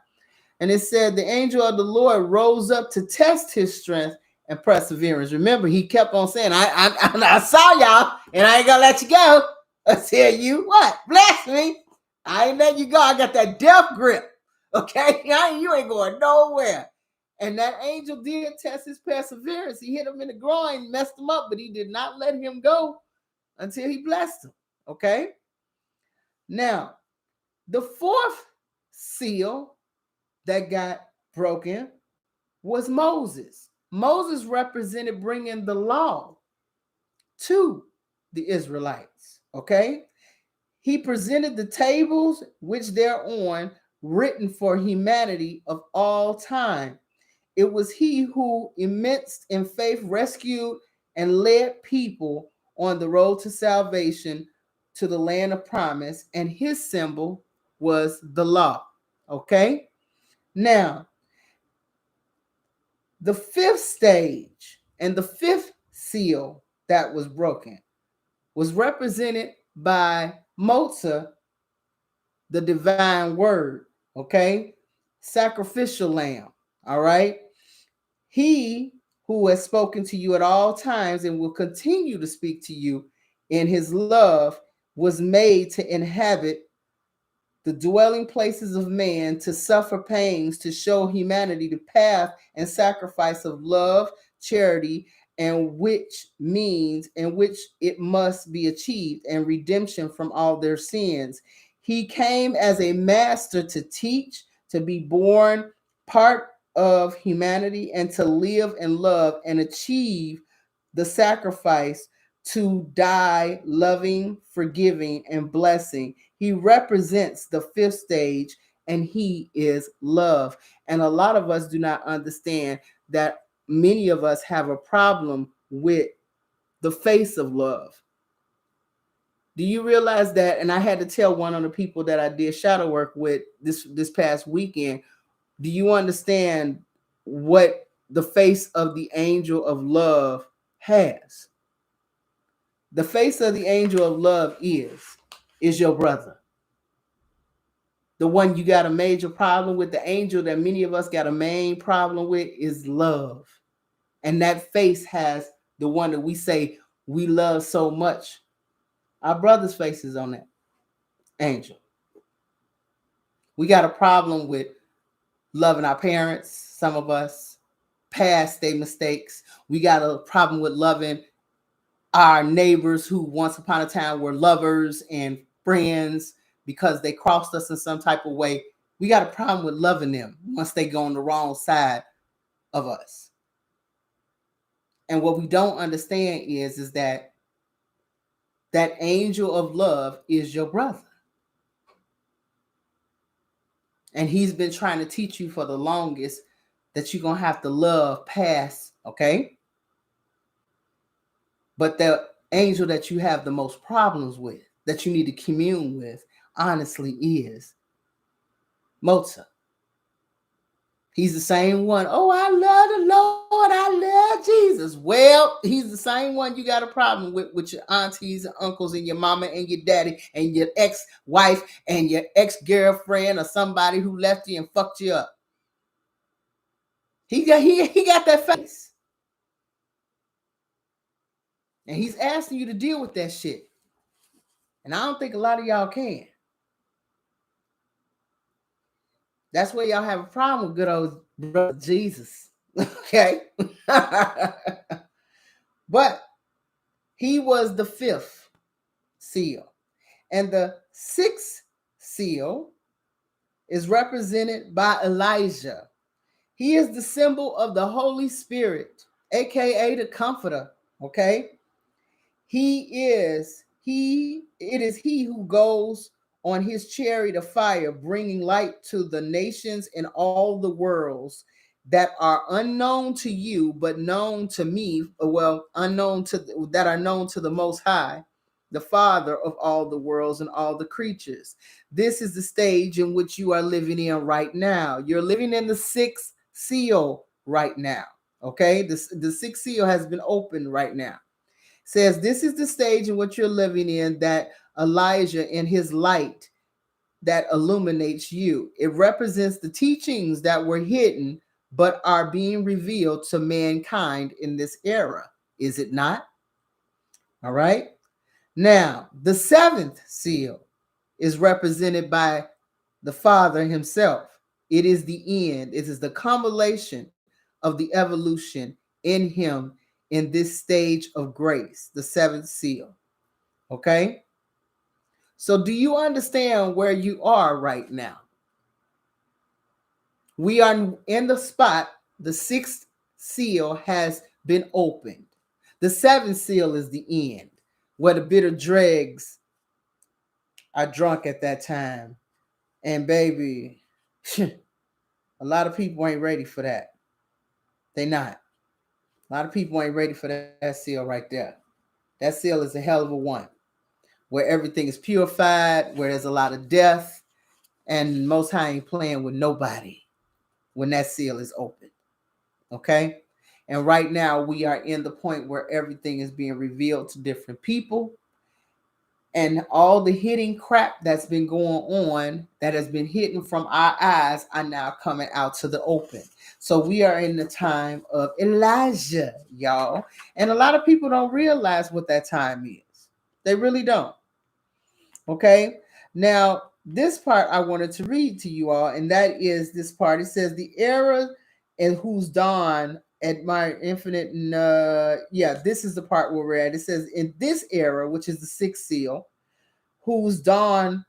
And it said the angel of the Lord rose up to test his strength and perseverance. Remember, he kept on saying, I saw y'all, and I ain't gonna let you go. I tell you what, bless me. I ain't letting you go. I got that death grip. Okay, you ain't going nowhere. And that angel did test his perseverance. He hit him in the groin, messed him up, but he did not let him go until he blessed him. Okay. Now, the fourth seal that got broken was Moses. Moses represented bringing the law to the Israelites. Okay. He presented the tables which thereon written for humanity of all time. It was he who, immersed in faith, rescued and led people on the road to salvation to the land of promise, and his symbol was the law. Okay? Now, the fifth stage and the fifth seal that was broken was represented by Motza, the divine word. Okay? Sacrificial lamb. All right? He who has spoken to you at all times and will continue to speak to you in his love was made to inhabit the dwelling places of man, to suffer pains, to show humanity the path and sacrifice of love, charity, and which means in which it must be achieved, and redemption from all their sins. He came as a master to teach, to be born part of humanity, and to live and love and achieve the sacrifice, to die loving, forgiving, and blessing. He represents the fifth stage, and he is love. And a lot of us do not understand that many of us have a problem with the face of love. Do you realize that? And I had to tell one of the people that I did shadow work with this past weekend, do you understand what the face of the angel of love has? The face of the angel of love is your brother. The one you got a major problem with, the angel that many of us got a main problem with, is love. And that face has the one that we say we love so much. Our brother's face is on that angel. We got a problem with loving our parents, some of us, past their mistakes. We got a problem with loving our neighbors who once upon a time were lovers and friends because they crossed us in some type of way. We got a problem with loving them once they go on the wrong side of us. And what we don't understand is that angel of love is your brother. And he's been trying to teach you for the longest that you're going to have to love past, okay? But the angel that you have the most problems with, that you need to commune with, honestly, is Motza. He's the same one. Oh, I love the Lord. I love Jesus. Well, he's the same one you got a problem with your aunties and uncles and your mama and your daddy and your ex-wife and your ex-girlfriend or somebody who left you and fucked you up. He got that face. And he's asking you to deal with that shit. And I don't think a lot of y'all can. That's where y'all have a problem with good old brother Jesus. Okay. But he was the fifth seal. And the sixth seal is represented by Elijah. He is the symbol of the Holy Spirit, aka the Comforter. Okay. It is he who goes on his chariot of fire, bringing light to the nations and all the worlds that are unknown to you, but known to me, well, that are known to the Most High, the Father of all the worlds and all the creatures. This is the stage in which you are living in right now. You're living in the sixth seal right now. Okay, the sixth seal has been opened right now. Says this is the stage in which you're living in, that Elijah and his light that illuminates you. It represents the teachings that were hidden but are being revealed to mankind in this era. Is it not? All right. Now, the seventh seal is represented by the Father himself. It is the end. It is the culmination of the evolution in him in this stage of grace, the seventh seal. Okay? So, do you understand where you are right now? We are in the spot, the sixth seal has been opened. The seventh seal is the end, where the bitter dregs are drunk at that time. And baby, a lot of people ain't ready for that. They not. A lot of people ain't ready for that seal right there. That seal is a hell of a one, where everything is purified, where there's a lot of death, and Most High ain't playing with nobody when that seal is open. Okay? And right now we are in the point where everything is being revealed to different people. And all the hidden crap that's been going on, that has been hidden from our eyes, are now coming out to the open. So we are in the time of Elijah, y'all. And a lot of people don't realize what that time is. They really don't. Okay. Now, this part I wanted to read to you all, and that is this part. It says, the era in whose dawn admire infinite. This is the part where we're at. It says, in this era, which is the sixth seal, whose dawn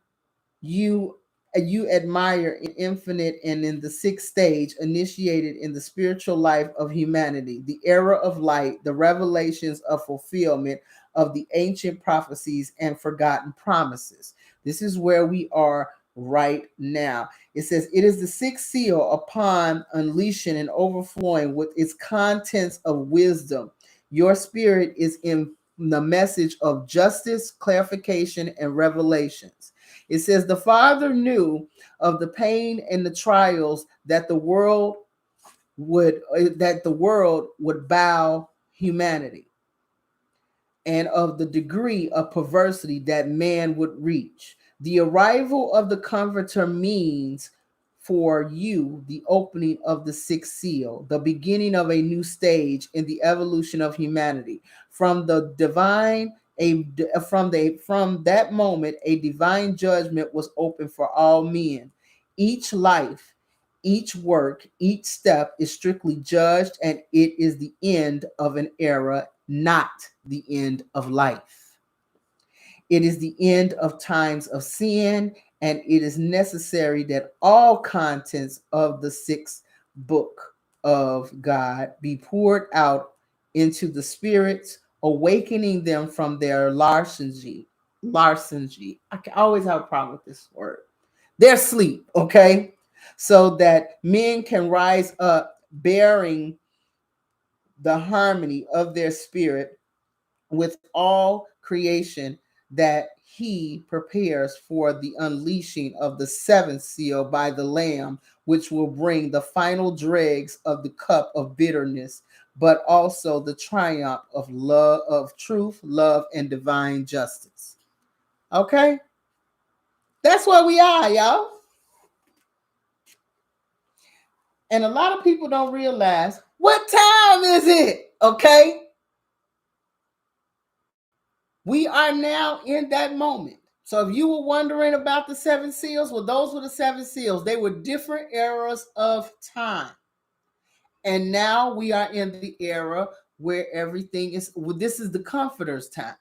you admire in infinite, and in the sixth stage initiated in the spiritual life of humanity, the era of light, the revelations of fulfillment of the ancient prophecies and forgotten promises. This is where we are right now. It says, it is the sixth seal upon unleashing and overflowing with its contents of wisdom. Your spirit is in the message of justice, clarification, and revelations. It says, the Father knew of the pain and the trials that the world would bow humanity, and of the degree of perversity that man would reach. The arrival of the Comforter means for you the opening of the sixth seal, the beginning of a new stage in the evolution of humanity. From the divine, from that moment, a divine judgment was open for all men. Each life, each work, each step is strictly judged, and it is the end of an era, not the end of life. It is the end of times of sin, and it is necessary that all contents of the sixth book of God be poured out into the spirits, awakening them from their larceny. I always have a problem with this word. Their sleep, okay? So that men can rise up bearing the harmony of their spirit with all creation, that he prepares for the unleashing of the seventh seal by the Lamb, which will bring the final dregs of the cup of bitterness, but also the triumph of love, of truth, love, and divine justice. Okay? That's where we are, y'all. And a lot of people don't realize what time is it, okay? We are now in that moment. So if you were wondering about the seven seals, well, those were the seven seals. They were different eras of time. And now we are in the era where everything is, well, this is the comforter's time.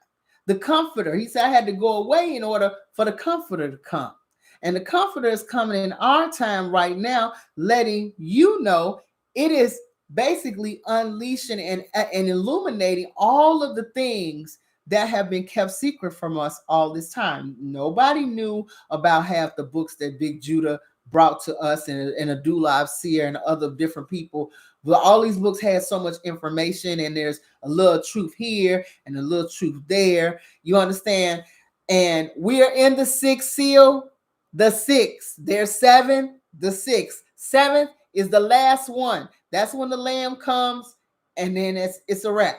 The comforter, he said, I had to go away in order for the comforter to come. And the comforter is coming in our time right now, letting you know it is basically unleashing and illuminating all of the things that have been kept secret from us all this time. Nobody knew about half the books that Big Judah brought to us, and Adullah Seer and other different people. But all these books had so much information, and there's a little truth here and a little truth there. You understand? And we are in the sixth seal. The sixth. There's seven. The sixth. Seventh is the last one. That's when the Lamb comes, and then it's a wrap.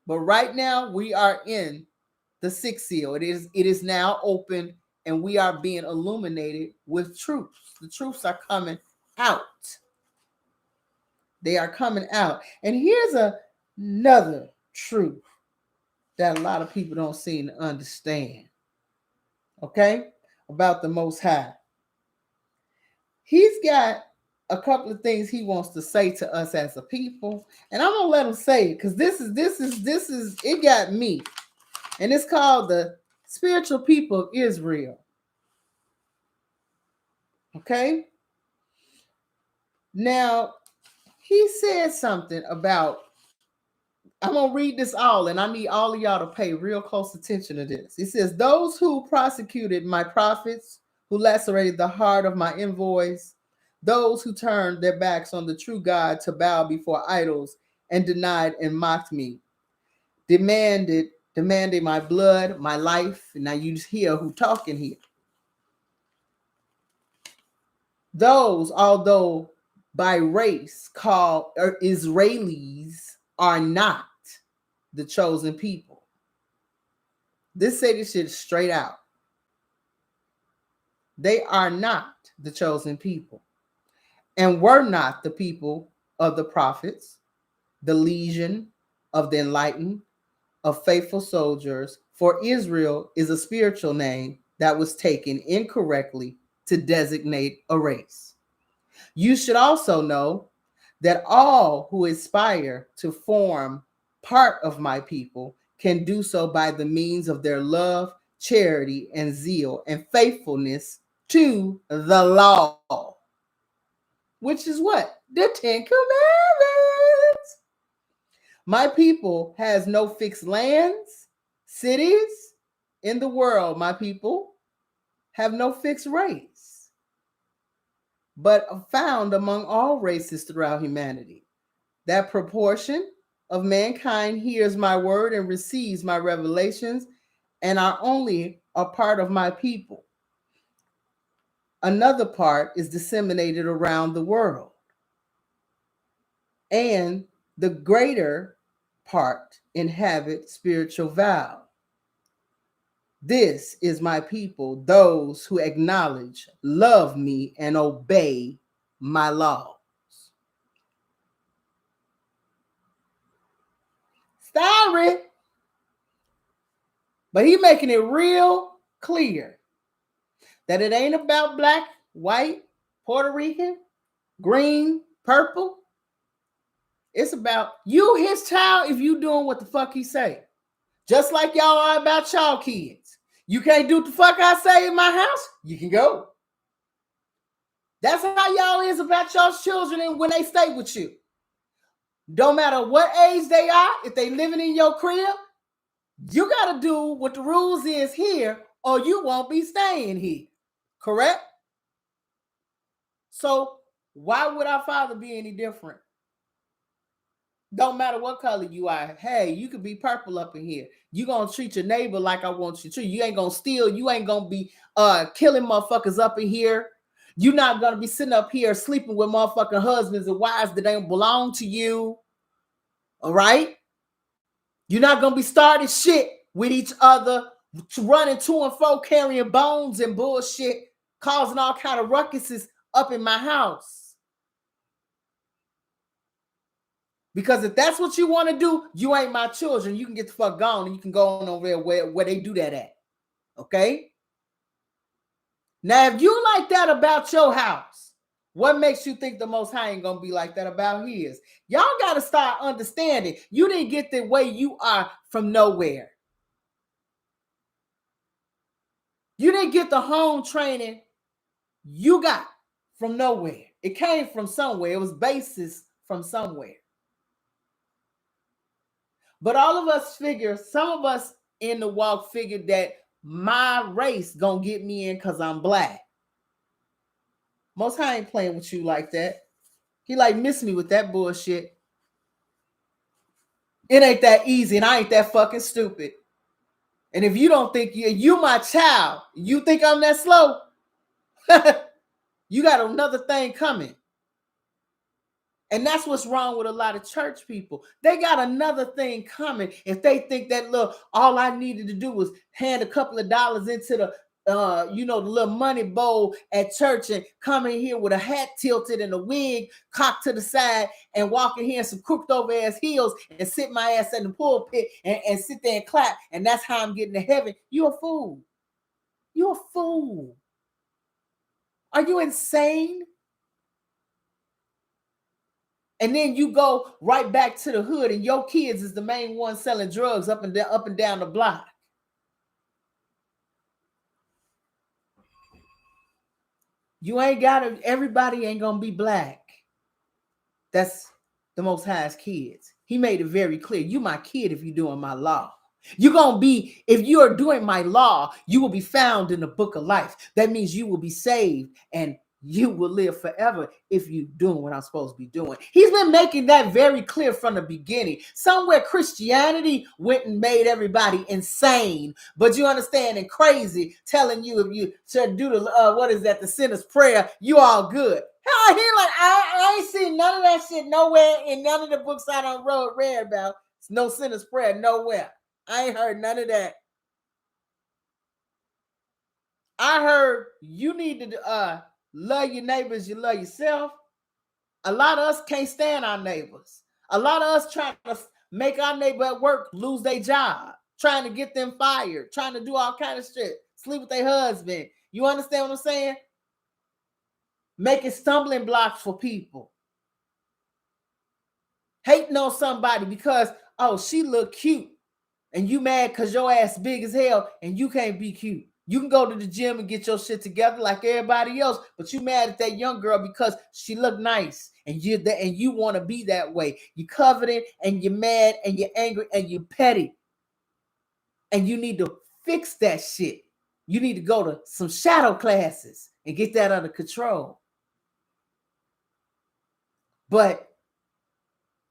But right now we are in the sixth seal. It is now open, and we are being illuminated with truths. The truths are coming out. They are coming out. And here's another truth that a lot of people don't seem to understand. Okay? About the Most High. He's got a couple of things he wants to say to us as a people, and I'm gonna let him say it because this is it got me, and it's called the spiritual people of Israel. Okay. Now he said something about. I'm gonna read this all, and I need all of y'all to pay real close attention to this. He says, "Those who prosecuted my prophets, who lacerated the heart of my envoys, those who turned their backs on the true God to bow before idols and denied and mocked me, demanded my blood, my life." And now you just hear who talking here. Those, although by race called Israelis, are not the chosen people. This say this shit straight out. They are not the chosen people, and were not the people of the prophets, the legion of the enlightened, of faithful soldiers. For Israel is a spiritual name that was taken incorrectly to designate a race. You should also know that all who aspire to form part of my people can do so by the means of their love, charity, and zeal and faithfulness to the law, which is what? The Ten Commandments. My people has no fixed lands, cities in the world. My people have no fixed race, but found among all races throughout humanity. That proportion of mankind hears my word and receives my revelations and are only a part of my people. Another part is disseminated around the world. And the greater part inhabit spiritual vow. This is my people, those who acknowledge, love me, and obey my laws. Sorry. But he making it real clear that it ain't about black, white, Puerto Rican, green, purple. It's about you, his child, if you doing what the fuck he say. Just like y'all are about y'all kids. You can't do what the fuck I say in my house, you can go. That's how y'all is about y'all's children and when they stay with you. Don't matter what age they are, if they living in your crib, you got to do what the rules is here or you won't be staying here. Correct? So why would our Father be any different? Don't matter what color you are. Hey, you could be purple up in here. You gonna treat your neighbor like I want you to. You ain't gonna steal. You ain't gonna be killing motherfuckers up in here. You're not gonna be sitting up here sleeping with motherfucking husbands and wives that don't belong to you. All right? You're not gonna be starting shit with each other, running to and fro, carrying bones and bullshit, causing all kind of ruckuses up in my house. Because if that's what you want to do, you ain't my children. You can get the fuck gone and you can go on over there where they do that at. Okay? Now, if you like that about your house, what makes you think the Most High ain't going to be like that about his? Y'all got to start understanding. You didn't get the way you are from nowhere. You didn't get the home training you got from nowhere. It came from somewhere. It was basis from somewhere. But all of us figure, some of us in the walk figured that my race gonna get me in because I'm black. Most High ain't playing with you like that. He like miss me with that bullshit. It ain't that easy, and I ain't that fucking stupid. And if you don't think you my child, you think I'm that slow, you got another thing coming. And that's what's wrong with a lot of church people. They got another thing coming. If they think that, look, all I needed to do was hand a couple of dollars into the the little money bowl at church and come in here with a hat tilted and a wig cocked to the side and walk in here in some crooked over ass heels and sit my ass in the pulpit and sit there and clap, and that's how I'm getting to heaven. You a fool. You a fool. Are you insane? And then you go right back to the hood, and your kids is the main one selling drugs up and down the block. You ain't got it. Everybody ain't gonna be black. That's the Most High's kids. He made it very clear. You my kid if you're doing my law. You're gonna be, if you are doing my law, you will be found in the book of life. That means you will be saved and you will live forever if you're doing what I'm supposed to be doing. He's been making that very clear from the beginning. Somewhere Christianity went and made everybody insane, but you understand, and crazy, telling you if you should do the sinner's prayer, you all good. Hell, he like, I ain't seen none of that shit nowhere in none of the books I done read about. It's no sinner's prayer nowhere. I ain't heard none of that. I heard you need to love your neighbors, you love yourself. A lot of us can't stand our neighbors. A lot of us trying to make our neighbor at work lose their job, trying to get them fired, trying to do all kind of shit, sleep with their husband. You understand what I'm saying? Making stumbling blocks for people. Hating on somebody because, oh, she look cute. And you mad because your ass big as hell and you can't be cute. You can go to the gym and get your shit together like everybody else, but you mad at that young girl because she look nice and you want to be that way. You coveting and you're mad and you're angry and you're petty. And you need to fix that shit. You need to go to some shadow classes and get that under control. But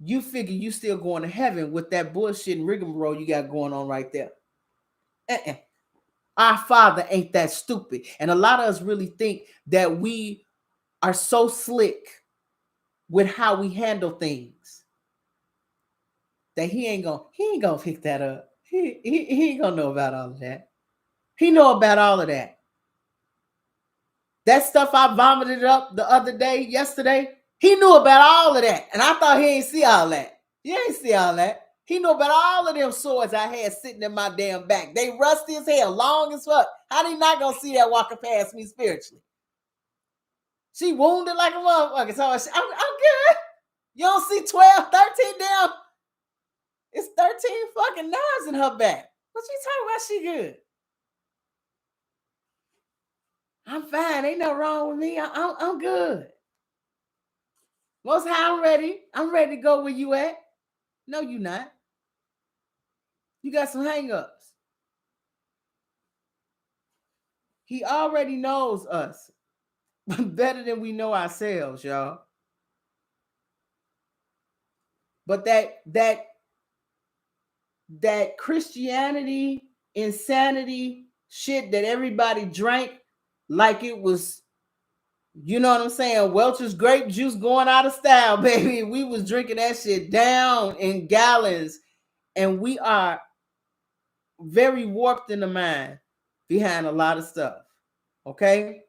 you figure you still going to heaven with that bullshit and rigmarole you got going on right there. Our Father ain't that stupid. And a lot of us really think that we are so slick with how we handle things that he ain't gonna pick that up. He ain't gonna know about all of that. He know about all of that. That stuff I vomited up the other day, yesterday, he knew about all of that. And I thought he ain't see all that. He ain't see all that. He knew about all of them swords I had sitting in my damn back. They rusty as hell, long as fuck. How he not gonna see that walking past me spiritually? She wounded like a motherfucker. So I'm good. You don't see 12, 13 down. It's 13 fucking knives in her back. What you talking about? She good. I'm fine. Ain't nothing wrong with me. I'm good. Most High, I'm ready. I'm ready to go where you at. No, you not. You got some hang-ups. He already knows us better than we know ourselves, y'all. But that Christianity insanity shit that everybody drank like it was, you know what I'm saying, Welch's grape juice going out of style, baby. We was drinking that shit down in gallons, and we are very warped in the mind behind a lot of stuff. Okay.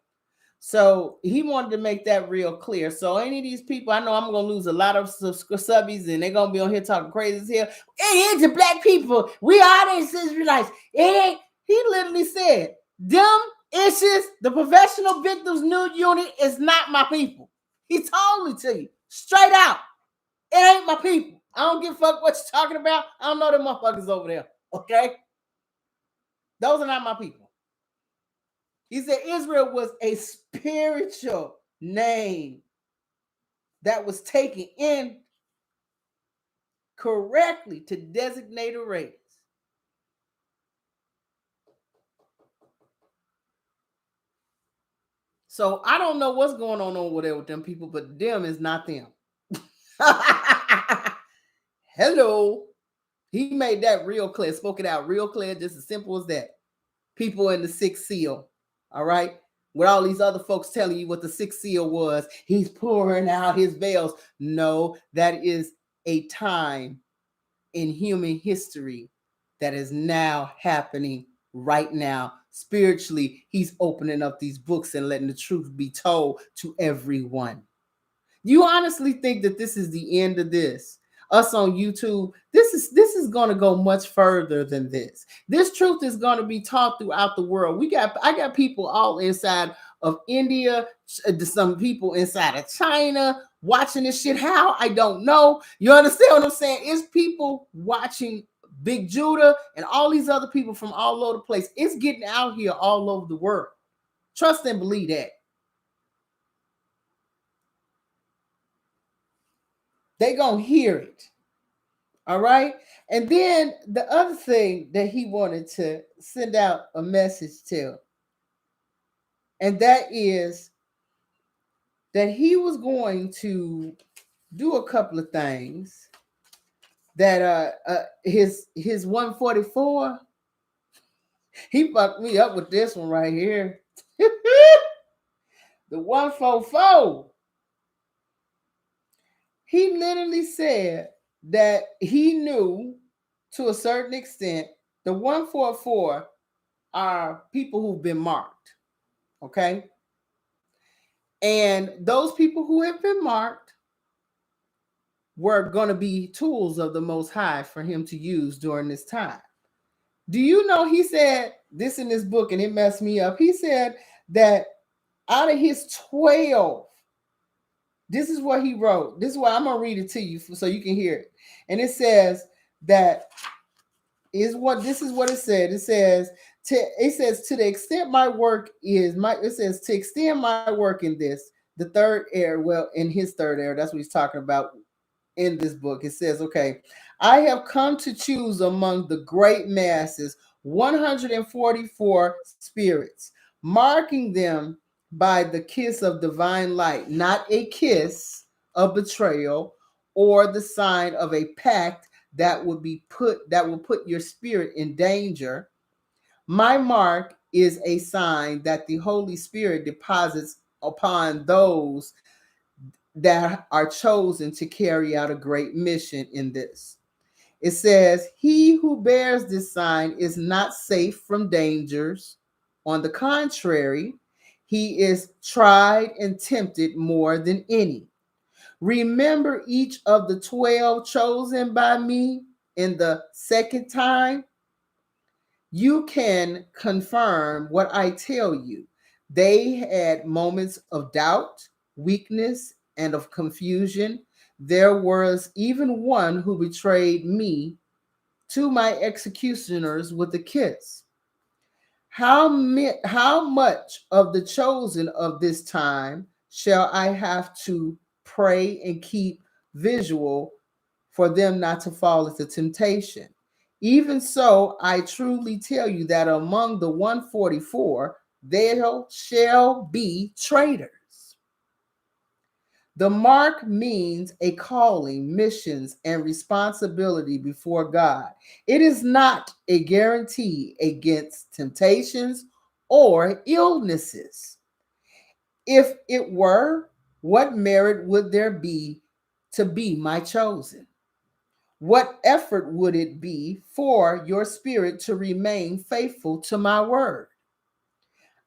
So he wanted to make that real clear. So any of these people, I know I'm gonna lose a lot of subbies, and they're gonna be on here talking crazy as hell. It ain't the black people. We are the Israelites. It ain't. He literally said, "Them issues, the professional victims nude unit is not my people." He told me to you straight out. It ain't my people. I don't give a fuck what you're talking about. I don't know them motherfuckers over there. Okay, those are not my people. He said Israel was a spiritual name that was taken in correctly to designate a race. So I don't know what's going on over there with them people, but them is not them. Hello. He made that real clear, spoke it out real clear, just as simple as that. People in the sixth seal, all right? With all these other folks telling you what the sixth seal was, he's pouring out his veils. No, that is a time in human history that is now happening right now. Spiritually, he's opening up these books and letting the truth be told to everyone. You honestly think that this is the end of this? Us on YouTube, this is going to go much further than this. This truth is going to be taught throughout the world. I got people all inside of India, some people inside of China watching this shit. How? I don't know. You understand what I'm saying? It's people watching Big Judah and all these other people from all over the place. It's getting out here all over the world. Trust and believe that. They gonna hear it. All right. And then the other thing that he wanted to send out a message to, and that is that he was going to do a couple of things that his 144, he fucked me up with this one right here. The 144. He literally said that he knew to a certain extent the 144 are people who've been marked. Okay. And those people who have been marked were going to be tools of the Most High for him to use during this time. Do you know, he said this in this book, and it messed me up. He said that out of his 12, this is what he wrote. This is why I'm going to read it to you so you can hear it. And it says that this is what it said. It says to the extent my work is to extend my work in this, the third era, well, in his third era, that's what he's talking about in this book. It says, okay, I have come to choose among the great masses 144 spirits, marking them by the kiss of divine light, not a kiss of betrayal or the sign of a pact that will put your spirit in danger. My mark is a sign that the Holy Spirit deposits upon those that are chosen to carry out a great mission in this. It says, he who bears this sign is not safe from dangers. On the contrary, he is tried and tempted more than any. Remember each of the 12 chosen by me in the second time. You can confirm what I tell you. They had moments of doubt, weakness, and of confusion. There was even one who betrayed me to my executioners with a kiss. How much of the chosen of this time shall I have to pray and keep visual for them not to fall into temptation? Even so, I truly tell you that among the 144, there shall be traitors. The mark means a calling, missions, and responsibility before God. It is not a guarantee against temptations or illnesses. If it were, what merit would there be to be my chosen? What effort would it be for your spirit to remain faithful to my word?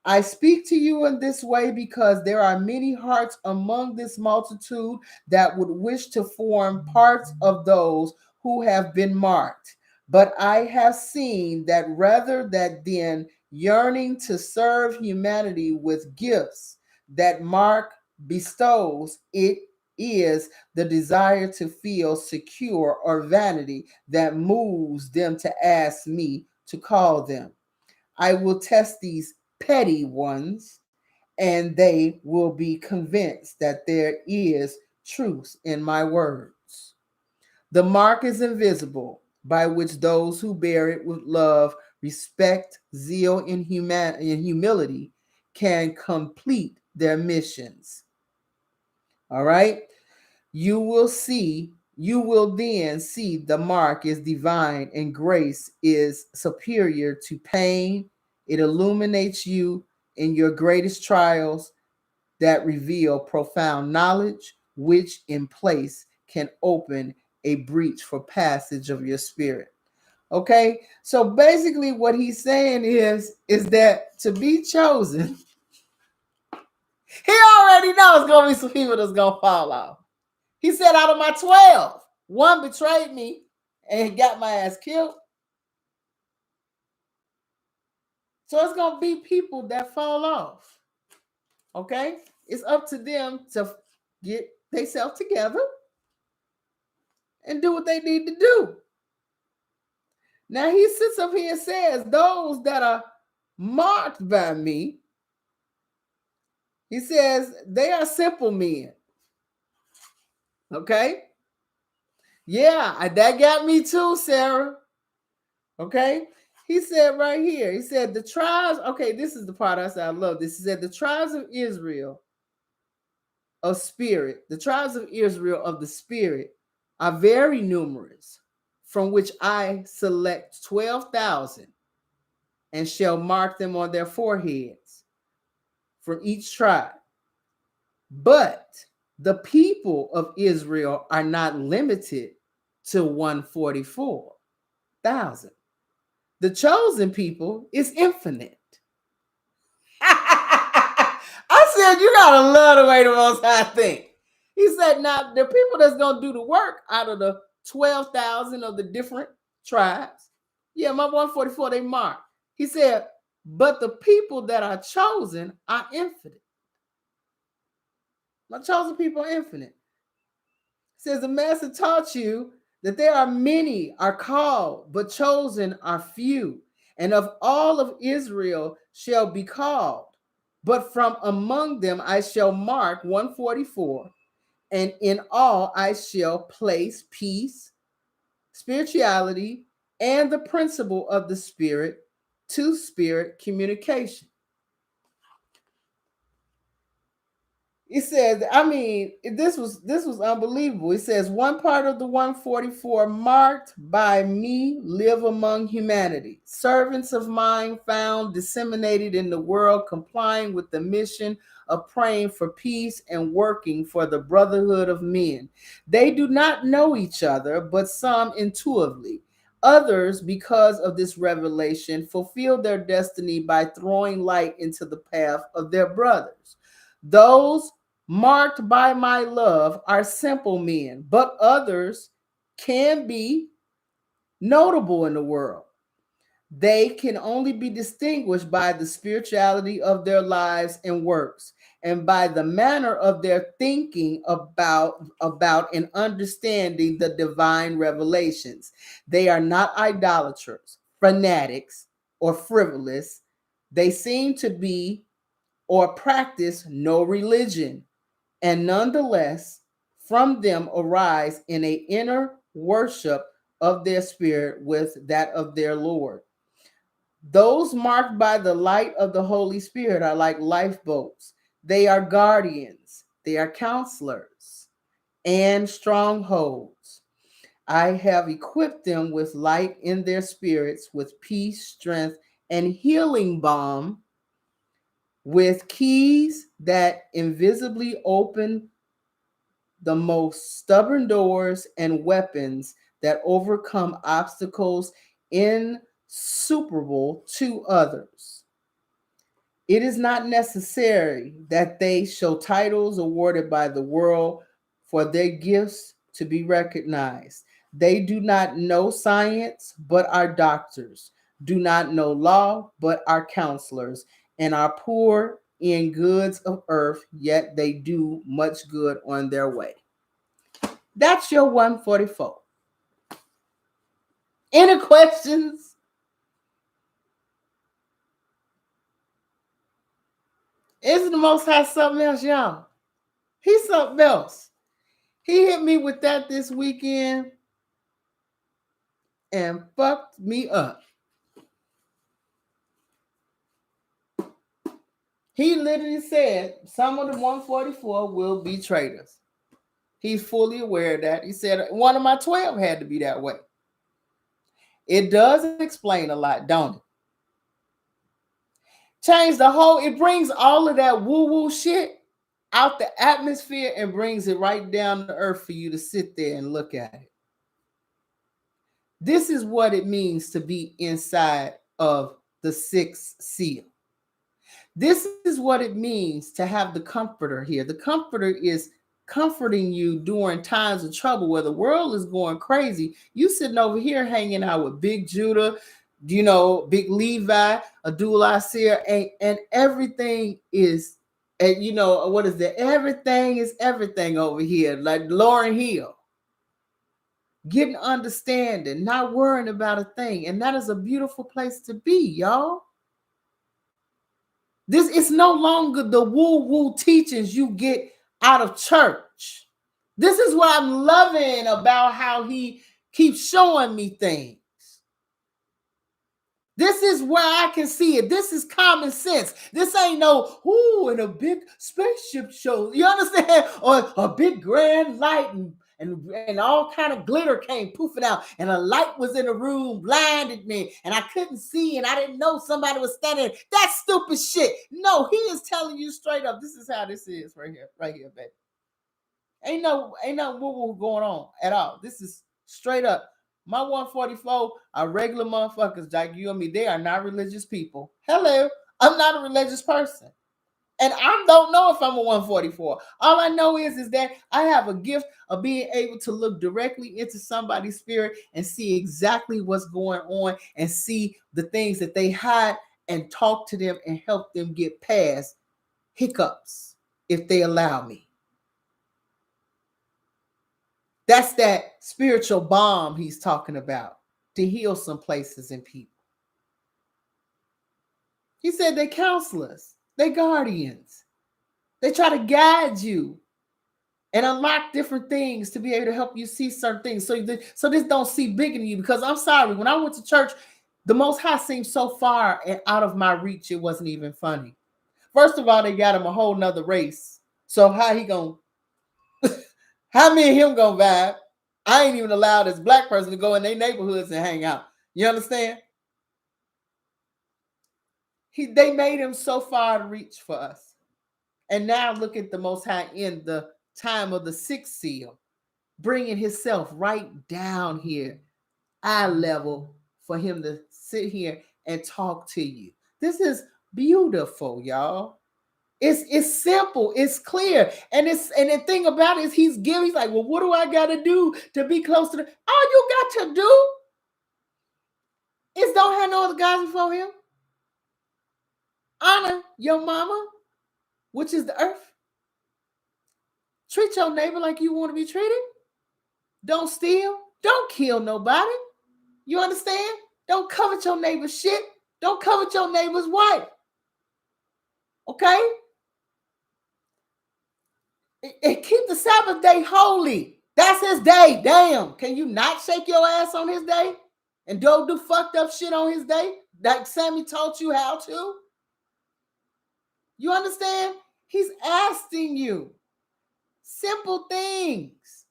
I speak to you in this way because there are many hearts among this multitude that would wish to form parts of those who have been marked. But I have seen that rather than yearning to serve humanity with gifts that Mark bestows, it is the desire to feel secure or vanity that moves them to ask me to call them. I will test these petty ones, and they will be convinced that there is truth in my words. The mark is invisible, by which those who bear it with love, respect, zeal, and humility can complete their missions. All right? You will then see the mark is divine and grace is superior to pain. It illuminates you in your greatest trials that reveal profound knowledge, which in place can open a breach for passage of your spirit. Okay, so basically what he's saying is that to be chosen, he already knows gonna be some people that's gonna fall off. He said, out of my 12, one betrayed me and got my ass killed. So it's going to be people that fall off. Okay? It's up to them to get themselves together and do what they need to do. Now he sits up here and says, those that are marked by me, he says, they are simple men. Okay? Yeah, that got me too, Sarah. Okay? He said right here, he said the tribes, okay, this is the part I said I love this. He said the tribes of Israel of spirit, the tribes of Israel of the spirit are very numerous, from which I select 12,000 and shall mark them on their foreheads from each tribe. But the people of Israel are not limited to 144,000. The chosen people is infinite. I said, you gotta love the way the Most High think. He said, now the people that's gonna do the work out of the 12,000 of the different tribes, yeah, my 144 they marked. He said, but the people that are chosen are infinite. My chosen people are infinite. He says the master taught you that there are many are called, but chosen are few. And of all of Israel shall be called. But from among them I shall mark 144, and in all I shall place peace, spirituality, and the principle of the spirit to spirit communication. He said, I mean, this was unbelievable. He says, one part of the 144 marked by me live among humanity. Servants of mine found disseminated in the world, complying with the mission of praying for peace and working for the brotherhood of men. They do not know each other, but some intuitively. Others, because of this revelation, fulfill their destiny by throwing light into the path of their brothers. Those marked by my love are simple men, but others can be notable in the world. They can only be distinguished by the spirituality of their lives and works, and by the manner of their thinking about and understanding the divine revelations. They are not idolaters, fanatics, or frivolous. They seem to be or practice no religion, and nonetheless from them arise in a inner worship of their spirit with that of their Lord. Those marked by the light of the Holy Spirit are like lifeboats. They are guardians. They are counselors and strongholds. I have equipped them with light in their spirits, with peace, strength, and healing balm, with keys that invisibly open the most stubborn doors, and weapons that overcome obstacles insuperable to others. It is not necessary that they show titles awarded by the world for their gifts to be recognized. They do not know science, but are doctors, do not know law, but are counselors, and are poor in goods of earth, yet they do much good on their way. That's your 144. Any questions? Isn't the Most High something else, y'all? He's something else. He hit me with that this weekend and fucked me up. He literally said some of the 144 will be traitors. He's fully aware of that. He said one of my 12 had to be that way. It does explain a lot, don't it? Change the whole, it brings all of that woo-woo shit out the atmosphere and brings it right down to earth for you to sit there and look at it. This is what it means to be inside of the sixth seal. This is what it means to have the comforter here. The comforter is comforting you during times of trouble where the world is going crazy. You sitting over here hanging out with Big Judah, Big Levi, Abdul Asir, and everything is, and what is that? Everything is everything over here, like Lauryn Hill. Getting understanding, not worrying about a thing. And that is a beautiful place to be, y'all. This is no longer the woo-woo teachings you get out of church. This is what I'm loving about how he keeps showing me things. This is where I can see it. This is common sense. This ain't no, in a big spaceship show. You understand? Or a big grand light and all kind of glitter came poofing out, and a light was in the room, blinded me, and I couldn't see, and I didn't know somebody was standing there. That's stupid shit. No, he is telling you straight up, this is how this is right here, baby. Ain't no woo-woo going on at all. This is straight up. My 144 are regular motherfuckers like you and me. They are not religious people. Hello, I'm not a religious person. And I don't know if I'm a 144. All I know is that I have a gift of being able to look directly into somebody's spirit and see exactly what's going on and see the things that they hide and talk to them and help them get past hiccups if they allow me. That's that spiritual balm he's talking about to heal some places and people. He said they're counselors, they're guardians. They try to guide you and unlock different things to be able to help you see certain things. So this don't see big in you, because I'm sorry, when I went to church, the Most High seemed so far and out of my reach, it wasn't even funny. First of all, they got him a whole nother race. So how he gonna, how me and him gonna vibe? I ain't even allowed this black person to go in their neighborhoods and hang out. You understand? They made him so far to reach for us. And now look at the Most High in the time of the sixth seal, bringing himself right down here, eye level, for him to sit here and talk to you. This is beautiful, y'all. It's simple, it's clear, and the thing about it is he's like, well, what do I got to do to be close to the? All you got to do is don't have no other guys before him. Honor your mama, which is the earth. Treat your neighbor like you want to be treated. Don't steal. Don't kill nobody. You understand? Don't covet your neighbor's shit. Don't covet your neighbor's wife. Okay? And keep the Sabbath day holy. That's his day. Damn. Can you not shake your ass on his day? And don't do fucked up shit on his day? Like Sammy taught you how to? You understand? He's asking you. Simple things.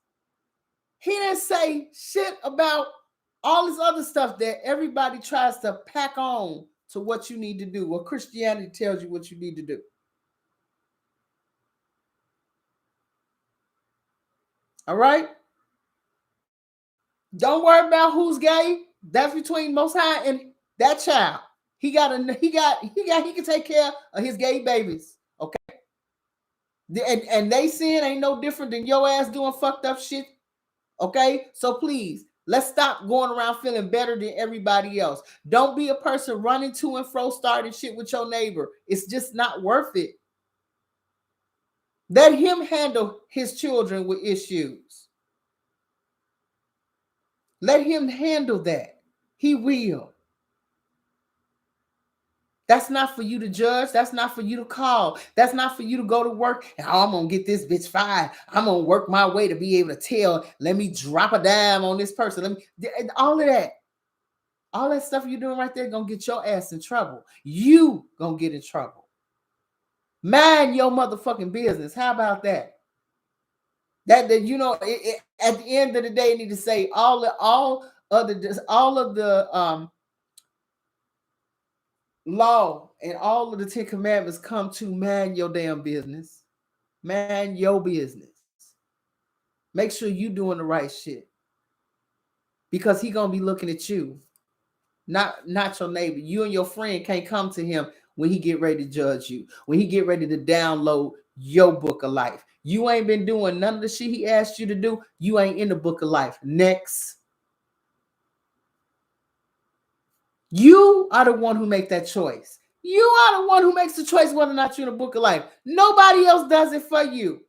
He didn't say shit about all this other stuff that everybody tries to pack on to what you need to do, what Christianity tells you what you need to do. All right? Don't worry about who's gay. That's between Most High and that child. He can take care of his gay babies. Okay. And they sin ain't no different than your ass doing fucked up shit. Okay. So please, let's stop going around feeling better than everybody else. Don't be a person running to and fro, starting shit with your neighbor. It's just not worth it. Let him handle his children with issues. Let him handle that. He will. That's not for you to judge. That's not for you to call. That's not for you to go to work. And I'm going to get this bitch fired. I'm going to work my way to be able to tell. Let me drop a dime on this person. All of that. All that stuff you're doing right there going to get your ass in trouble. You going to get in trouble. Mind your motherfucking business. How about that? That you know, at the end of the day, you need to say all of the law and all of the 10 commandments come to mind your damn business. Mind your business. Make sure you doing the right shit. Because he gonna be looking at you. Not your neighbor. You and your friend can't come to him when he get ready to judge you. When he get ready to download your book of life. You ain't been doing none of the shit he asked you to do. You ain't in the book of life. Next. You are the one who make that choice. You are the one who makes the choice whether or not you're in the book of life. Nobody else does it for you.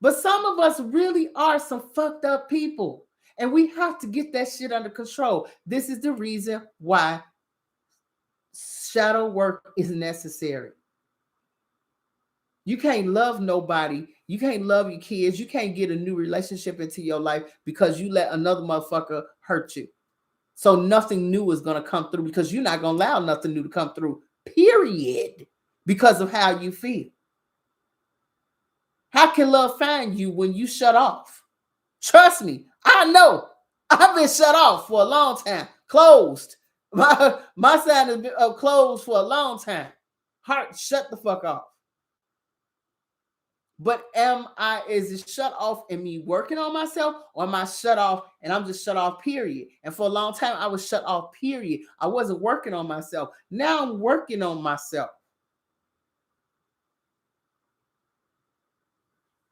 But some of us really are some fucked up people. And we have to get that shit under control. This is the reason why shadow work is necessary. You can't love nobody. You can't love your kids. You can't get a new relationship into your life because you let another motherfucker hurt you. So nothing new is going to come through because you're not going to allow nothing new to come through, period, because of how you feel. How can love find you when you shut off? Trust me, I know. I've been shut off for a long time. Closed. My side has been closed for a long time. Heart, shut the fuck off. But is it shut off in me working on myself, or am I shut off and I'm just shut off, period? And for a long time, I was shut off, period. I wasn't working on myself. Now I'm working on myself.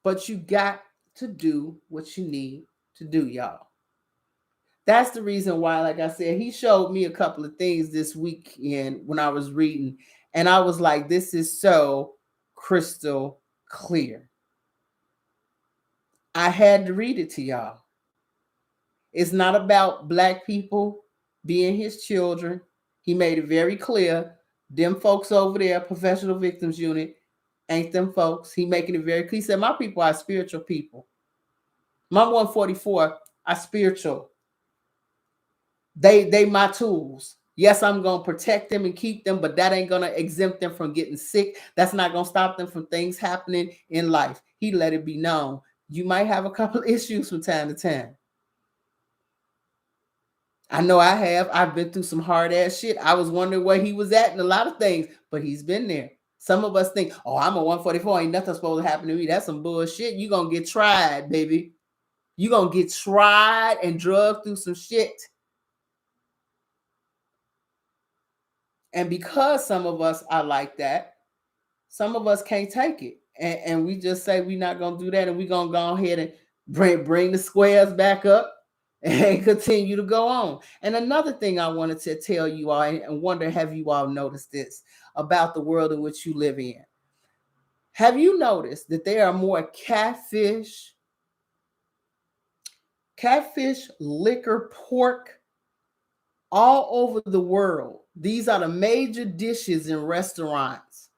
But you got to do what you need to do, y'all. That's the reason why, like I said, he showed me a couple of things this weekend when I was reading, and I was like, this is so crystal clear. I had to read it to y'all. It's not about black people being his children. He made it very clear. Them folks over there, professional victims unit, ain't them folks. He making it very clear. He said, my people are spiritual people. My 144 are spiritual. They my tools. Yes, I'm going to protect them and keep them, but that ain't going to exempt them from getting sick. That's not going to stop them from things happening in life. He let it be known. You might have a couple of issues from time to time. I know I have. I've been through some hard ass shit. I was wondering where he was at in a lot of things, but he's been there. Some of us think, oh, I'm a 144. Ain't nothing supposed to happen to me. That's some bullshit. You're going to get tried, baby. You're going to get tried and drugged through some shit. And because some of us are like that, some of us can't take it. And we just say we're not going to do that. And we're going to go ahead and bring the squares back up and continue to go on. And another thing I wanted to tell you all, and wonder, have you all noticed this about the world in which you live in? Have you noticed that there are more catfish, liquor, pork, all over the world? These are the major dishes in restaurants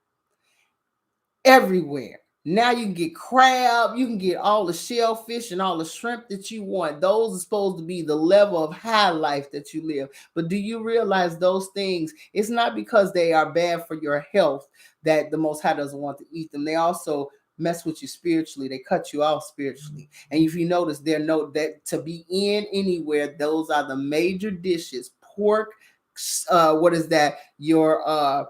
everywhere. Now you can get crab, you can get all the shellfish and all the shrimp that you want. Those are supposed to be the level of high life that you live. But do you realize those things, it's not because they are bad for your health that the Most High doesn't want to eat them. They also mess with you spiritually. They cut you off spiritually. And if you notice, there no that to be in anywhere, those are the major dishes. Pork, what is that? Your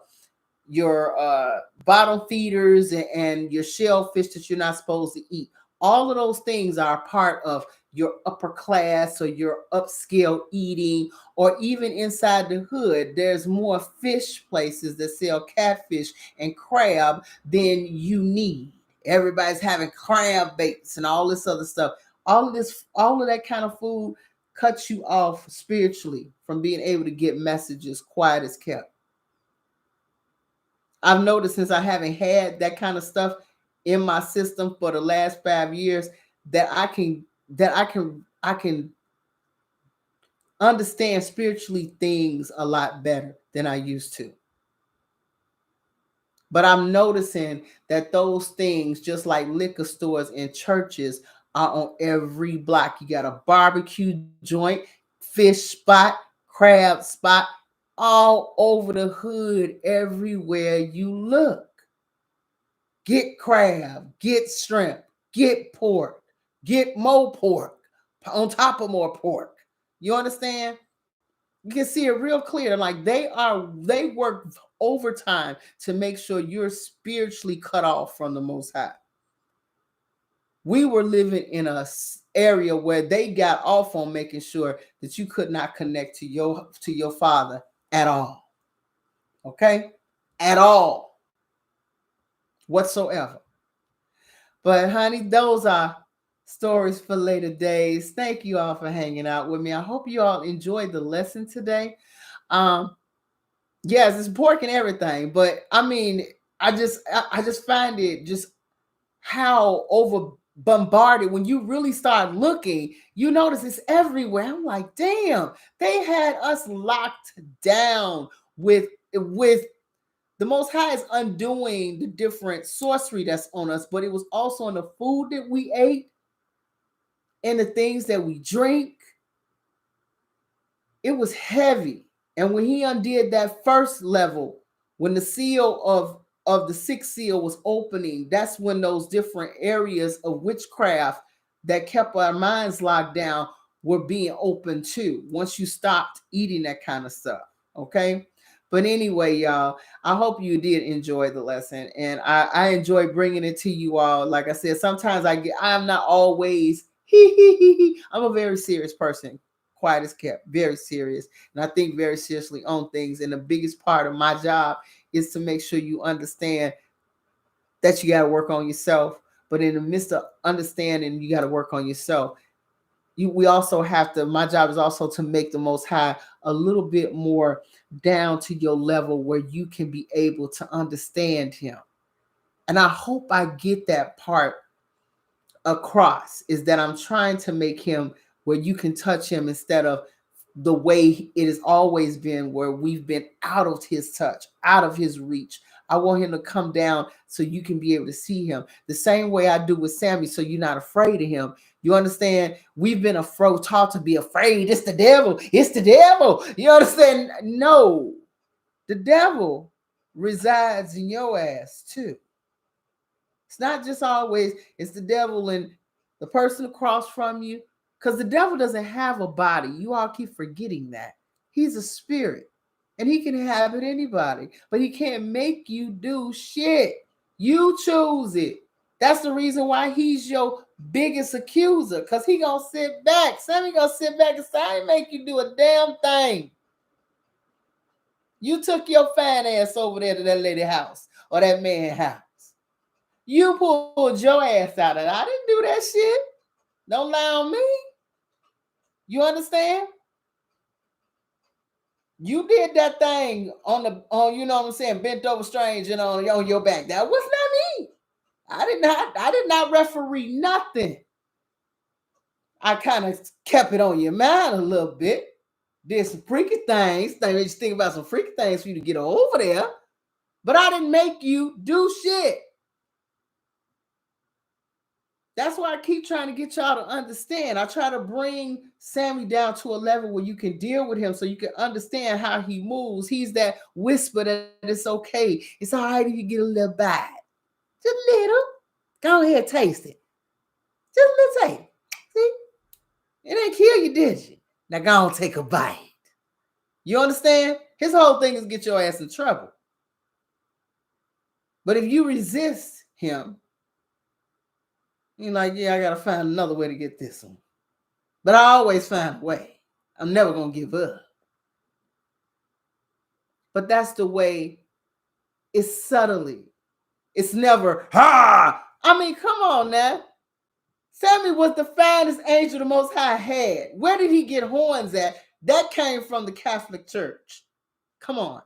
bottom feeders and your shellfish that you're not supposed to eat. All of those things are part of your upper class or your upscale eating, or even inside the hood, there's more fish places that sell catfish and crab than you need. Everybody's having crab baits and all this other stuff. All of that kind of food cuts you off spiritually from being able to get messages quiet as kept. I've noticed since I haven't had that kind of stuff in my system for the last 5 years that I can understand spiritually things a lot better than I used to. But I'm noticing that those things, just like liquor stores and churches, are on every block. You got a barbecue joint, fish spot, crab spot, all over the hood, everywhere you look. Get crab, get shrimp, get pork, get more pork on top of more pork. You understand? You can see it real clear. Like they work overtime to make sure you're spiritually cut off from the Most High. We were living in a area where they got off on making sure that you could not connect to your Father at all. Okay? At all. Whatsoever. But honey, those are stories for later days. Thank you all for hanging out with me. I hope you all enjoyed the lesson today. Yes, it's pork and everything, but I mean, I just find it just how over bombarded when you really start looking, you notice it's everywhere. I'm like, damn, they had us locked down with the Most High is undoing the different sorcery that's on us, but it was also on the food that we ate and the things that we drink. It was heavy. And when he undid that first level, when the seal of the sixth seal was opening, that's when those different areas of witchcraft that kept our minds locked down were being opened too, once you stopped eating that kind of stuff. Okay. But anyway, y'all, I hope you did enjoy the lesson, and I enjoy bringing it to you all. Like I said, sometimes I'm not always I'm a very serious person, quiet as kept, very serious, and I think very seriously on things. And the biggest part of my job is to make sure you understand that you got to work on yourself. But in the midst of understanding, you got to work on yourself. We also have to, my job is also to make the Most High a little bit more down to your level where you can be able to understand him. And I hope I get that part across, is that I'm trying to make him where you can touch him instead of the way it has always been, where we've been out of his touch, out of his reach. I want him to come down so you can be able to see him the same way I do with Sammy, so you're not afraid of him. You understand? We've been taught to be afraid. It's the devil. It's the devil. You understand? No, the devil resides in your ass too. It's not just always, it's the devil and the person across from you, because the devil doesn't have a body. You all keep forgetting that. He's a spirit. And he can inhabit anybody, but he can't make you do shit. You choose it. That's the reason why he's your biggest accuser, because he gonna sit back. Sammy gonna sit back and say, I ain't make you do a damn thing. You took your fine ass over there to that lady house or that man house. You pulled your ass out of it. I didn't do that shit. Don't lie on me. You understand? You did that thing on you know what I'm saying, bent over strange and on your back. That was not me. I did not referee nothing. I kind of kept it on your mind a little bit. Did some freaky things. Made you think about some freaky things for you to get over there. But I didn't make you do shit. That's why I keep trying to get y'all to understand. I try to bring Sammy down to a level where you can deal with him so you can understand how he moves. He's that whisper that it's okay. It's all right if you get a little bite. Just a little. Go ahead, taste it. Just a little taste. See? It didn't kill you, did you? Now go on, take a bite. You understand? His whole thing is get your ass in trouble. But if you resist him, you're like, yeah, I got to find another way to get this one. But I always find a way. I'm never going to give up. But that's the way it's subtly. It's never, ha! I mean, come on now. Samuel was the finest angel the Most High had. Where did he get horns at? That came from the Catholic Church. Come on.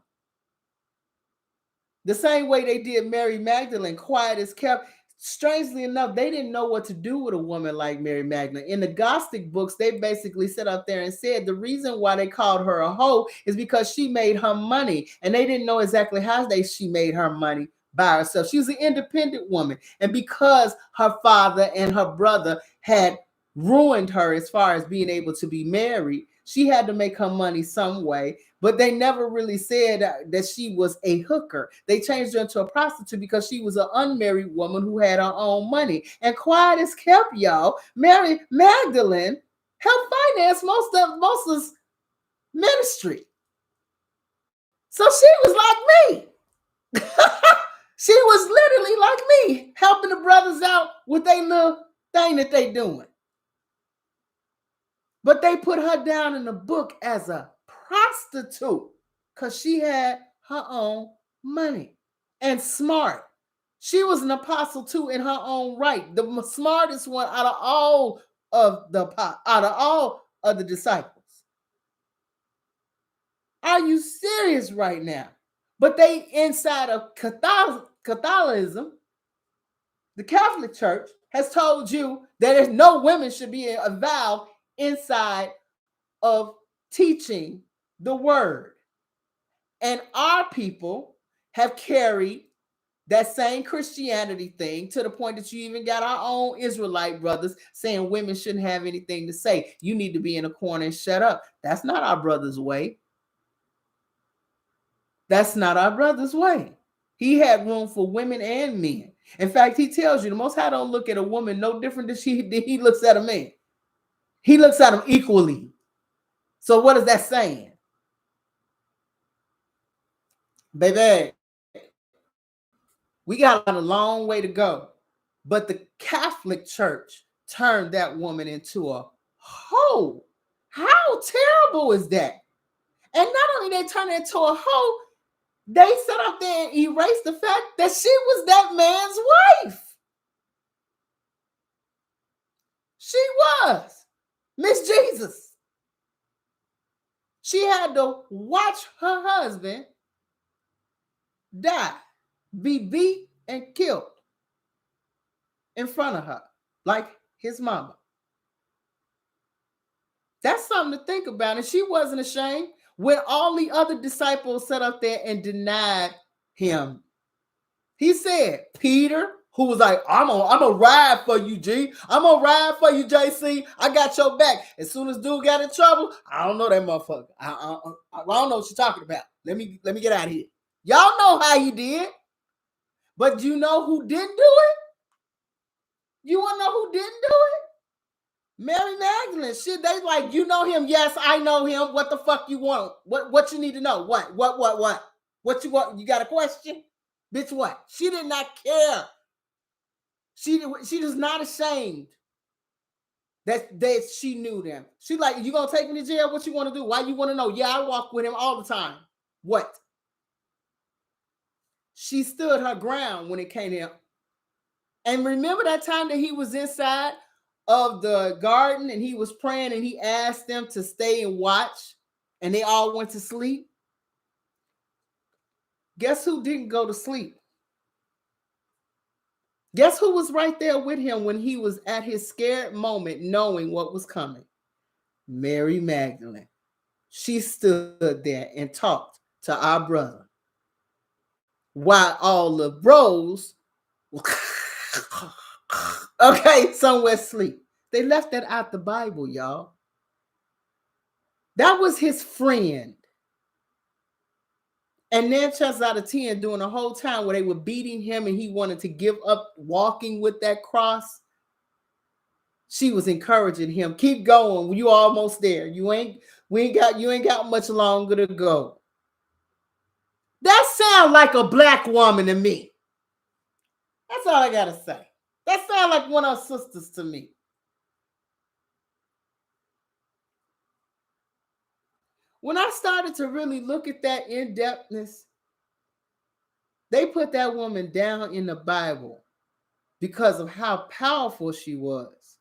The same way they did Mary Magdalene, quiet as kept. Strangely enough, they didn't know what to do with a woman like Mary Magdalene. In the Gnostic books, they basically sat up there and said the reason why they called her a hoe is because she made her money. And they didn't know exactly how she made her money by herself. She was an independent woman. And because her father and her brother had ruined her as far as being able to be married, she had to make her money some way. But they never really said that she was a hooker. They changed her into a prostitute because she was an unmarried woman who had her own money. And quiet as kept, y'all, Mary Magdalene helped finance most of ministry. So she was like me. She was literally like me, helping the brothers out with their little thing that they doing. But they put her down in the book as a prostitute because she had her own money and smart. She was an apostle too in her own right, the smartest one out of all of the disciples. Are you serious right now? But they inside of Catholicism, the Catholic Church has told you that there's no women should be involved inside of teaching the word. And our people have carried that same Christianity thing to the point that you even got our own Israelite brothers saying women shouldn't have anything to say. You need to be in a corner and shut up. That's not our brother's way. That's not our brother's way. He had room for women and men. In fact, he tells you the Most High don't look at a woman no different than he looks at a man. He looks at them equally. So what is that saying? Baby, we got a long way to go. But the Catholic Church turned that woman into a hoe. How terrible is that? And not only they turned her into a hoe, they sat up there and erased the fact that she was that man's wife. She was Miss Jesus. She had to watch her husband die, be beat and killed in front of her, like his mama. That's something to think about. And she wasn't ashamed when all the other disciples sat up there and denied him. He said, Peter, who was like, I'm gonna ride for you, G. I'm gonna ride for you, JC. I got your back. As soon as dude got in trouble, I don't know that motherfucker. I don't know what you're talking about. Let me get out of here. Y'all know how he did. But you know who didn't do it? You want to know who didn't do it? Mary Magdalene. Shit, they like, you know him? Yes, I know him. What the fuck you want? What you need to know? What? What you want? You got a question? Bitch, what? She did not care. She was not ashamed that she knew them. She like, you gonna take me to jail? What you want to do? Why you want to know? Yeah, I walk with him all the time. What? She stood her ground when it came to him. And remember that time that he was inside of the garden and he was praying and he asked them to stay and watch and they all went to sleep? Guess who didn't go to sleep? Guess who was right there with him when he was at his scared moment, knowing what was coming? Mary Magdalene. She stood there and talked to our brother while all the bros somewhere sleep. They left that out the Bible, y'all. That was his friend. And 9 chances out of 10, during the whole time where they were beating him and he wanted to give up walking with that cross, she was encouraging him, keep going. You almost there. You ain't got much longer to go. That sounds like a black woman to me. That's all I gotta say. That sounds like one of our sisters to me. When I started to really look at that in-depthness, they put that woman down in the Bible because of how powerful she was,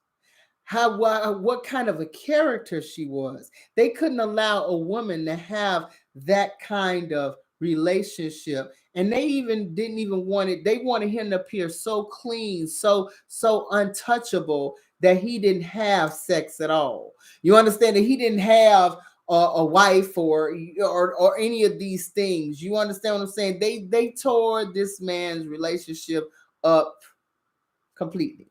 what kind of a character she was. They couldn't allow a woman to have that kind of relationship, and they didn't even want it. They wanted him to appear so clean, so untouchable, that he didn't have sex at all. You understand that he didn't have a wife or any of these things. You understand what I'm saying? They tore this man's relationship up completely.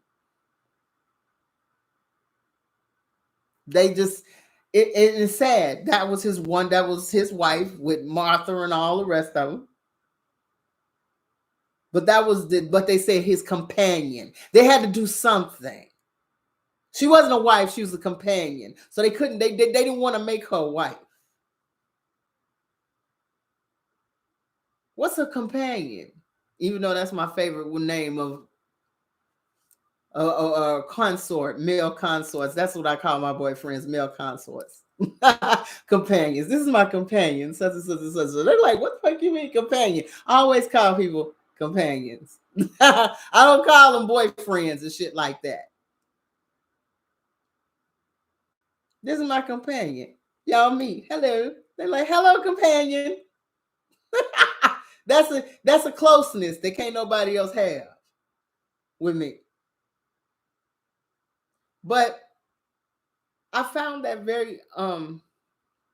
They just it's sad. That was his wife with Martha and all the rest of them. But but they say his companion. They had to do something. She wasn't a wife, she was a companion. So they didn't want to make her a wife. What's a companion? Even though that's my favorite name of consort, male consorts. That's what I call my boyfriends, male consorts. Companions. This is my companion. Such and such and such. So they're like, what the fuck you mean companion? I always call people companions. I don't call them boyfriends and shit like that. This is my companion. Y'all meet. Hello. They're like, hello, companion. That's a closeness that can't nobody else have with me. But I found that very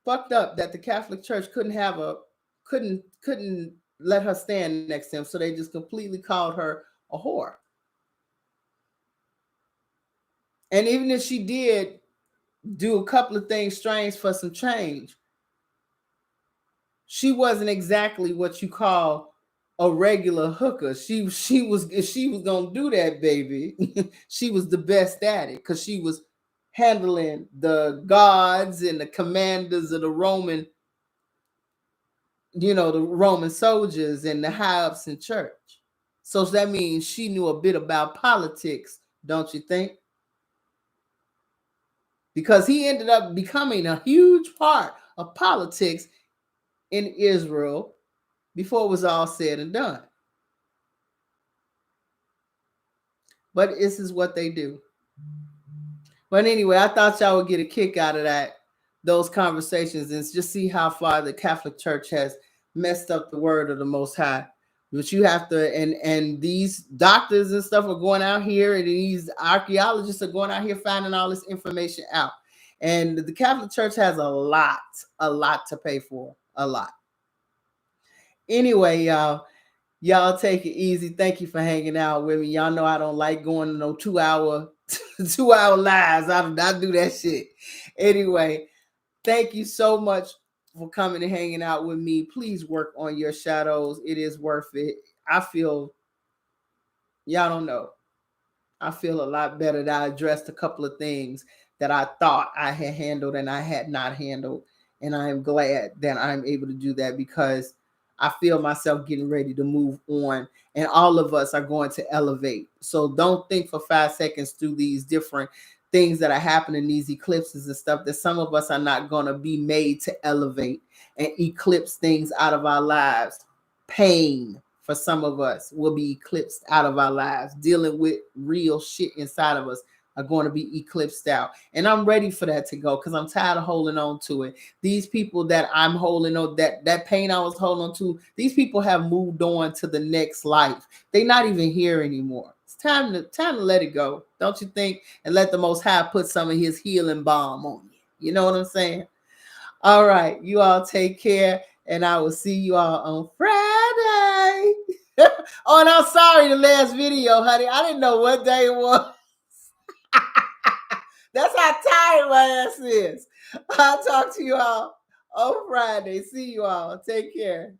fucked up that the Catholic Church couldn't let her stand next to him, so they just completely called her a whore. And even if she did do a couple of things strange for some change, she wasn't exactly what you call a regular hooker. She was, if she was gonna do that, baby, she was the best at it, because she was handling the gods and the commanders of the Roman, the Roman soldiers and the high ups in church. So that means she knew a bit about politics, don't you think? Because he ended up becoming a huge part of politics in Israel before it was all said and done. But this is what they do. But anyway, I thought y'all would get a kick out of those conversations, and just see how far the Catholic Church has messed up the word of the Most High. But you have to, and these doctors and stuff are going out here, and these archaeologists are going out here finding all this information out. And the Catholic Church has a lot to pay for, a lot. Anyway, y'all take it easy. Thank you for hanging out with me. Y'all know I don't like going to no 2-hour lives. I do that shit. Anyway, thank you so much for coming and hanging out with me. Please work on your shadows. It is worth it. I feel, y'all don't know, I feel a lot better that I addressed a couple of things that I thought I had handled and I had not handled. And I am glad that I'm able to do that, because I feel myself getting ready to move on, and all of us are going to elevate. So don't think for 5 seconds through these different things that are happening, these eclipses and stuff, that some of us are not going to be made to elevate and eclipse things out of our lives. Pain for some of us will be eclipsed out of our lives. Dealing with real shit inside of us are going to be eclipsed out. And I'm ready for that to go, because I'm tired of holding on to it. These people that I'm holding on, that pain I was holding on to, these people have moved on to the next life. They're not even here anymore. It's time to let it go, don't you think? And let the Most High put some of his healing balm on you. You know what I'm saying? All right, you all take care, and I will see you all on Friday. Oh, and I'm sorry, the last video, honey, I didn't know what day it was. That's how tired my ass is. I'll talk to you all on Friday. See you all. Take care.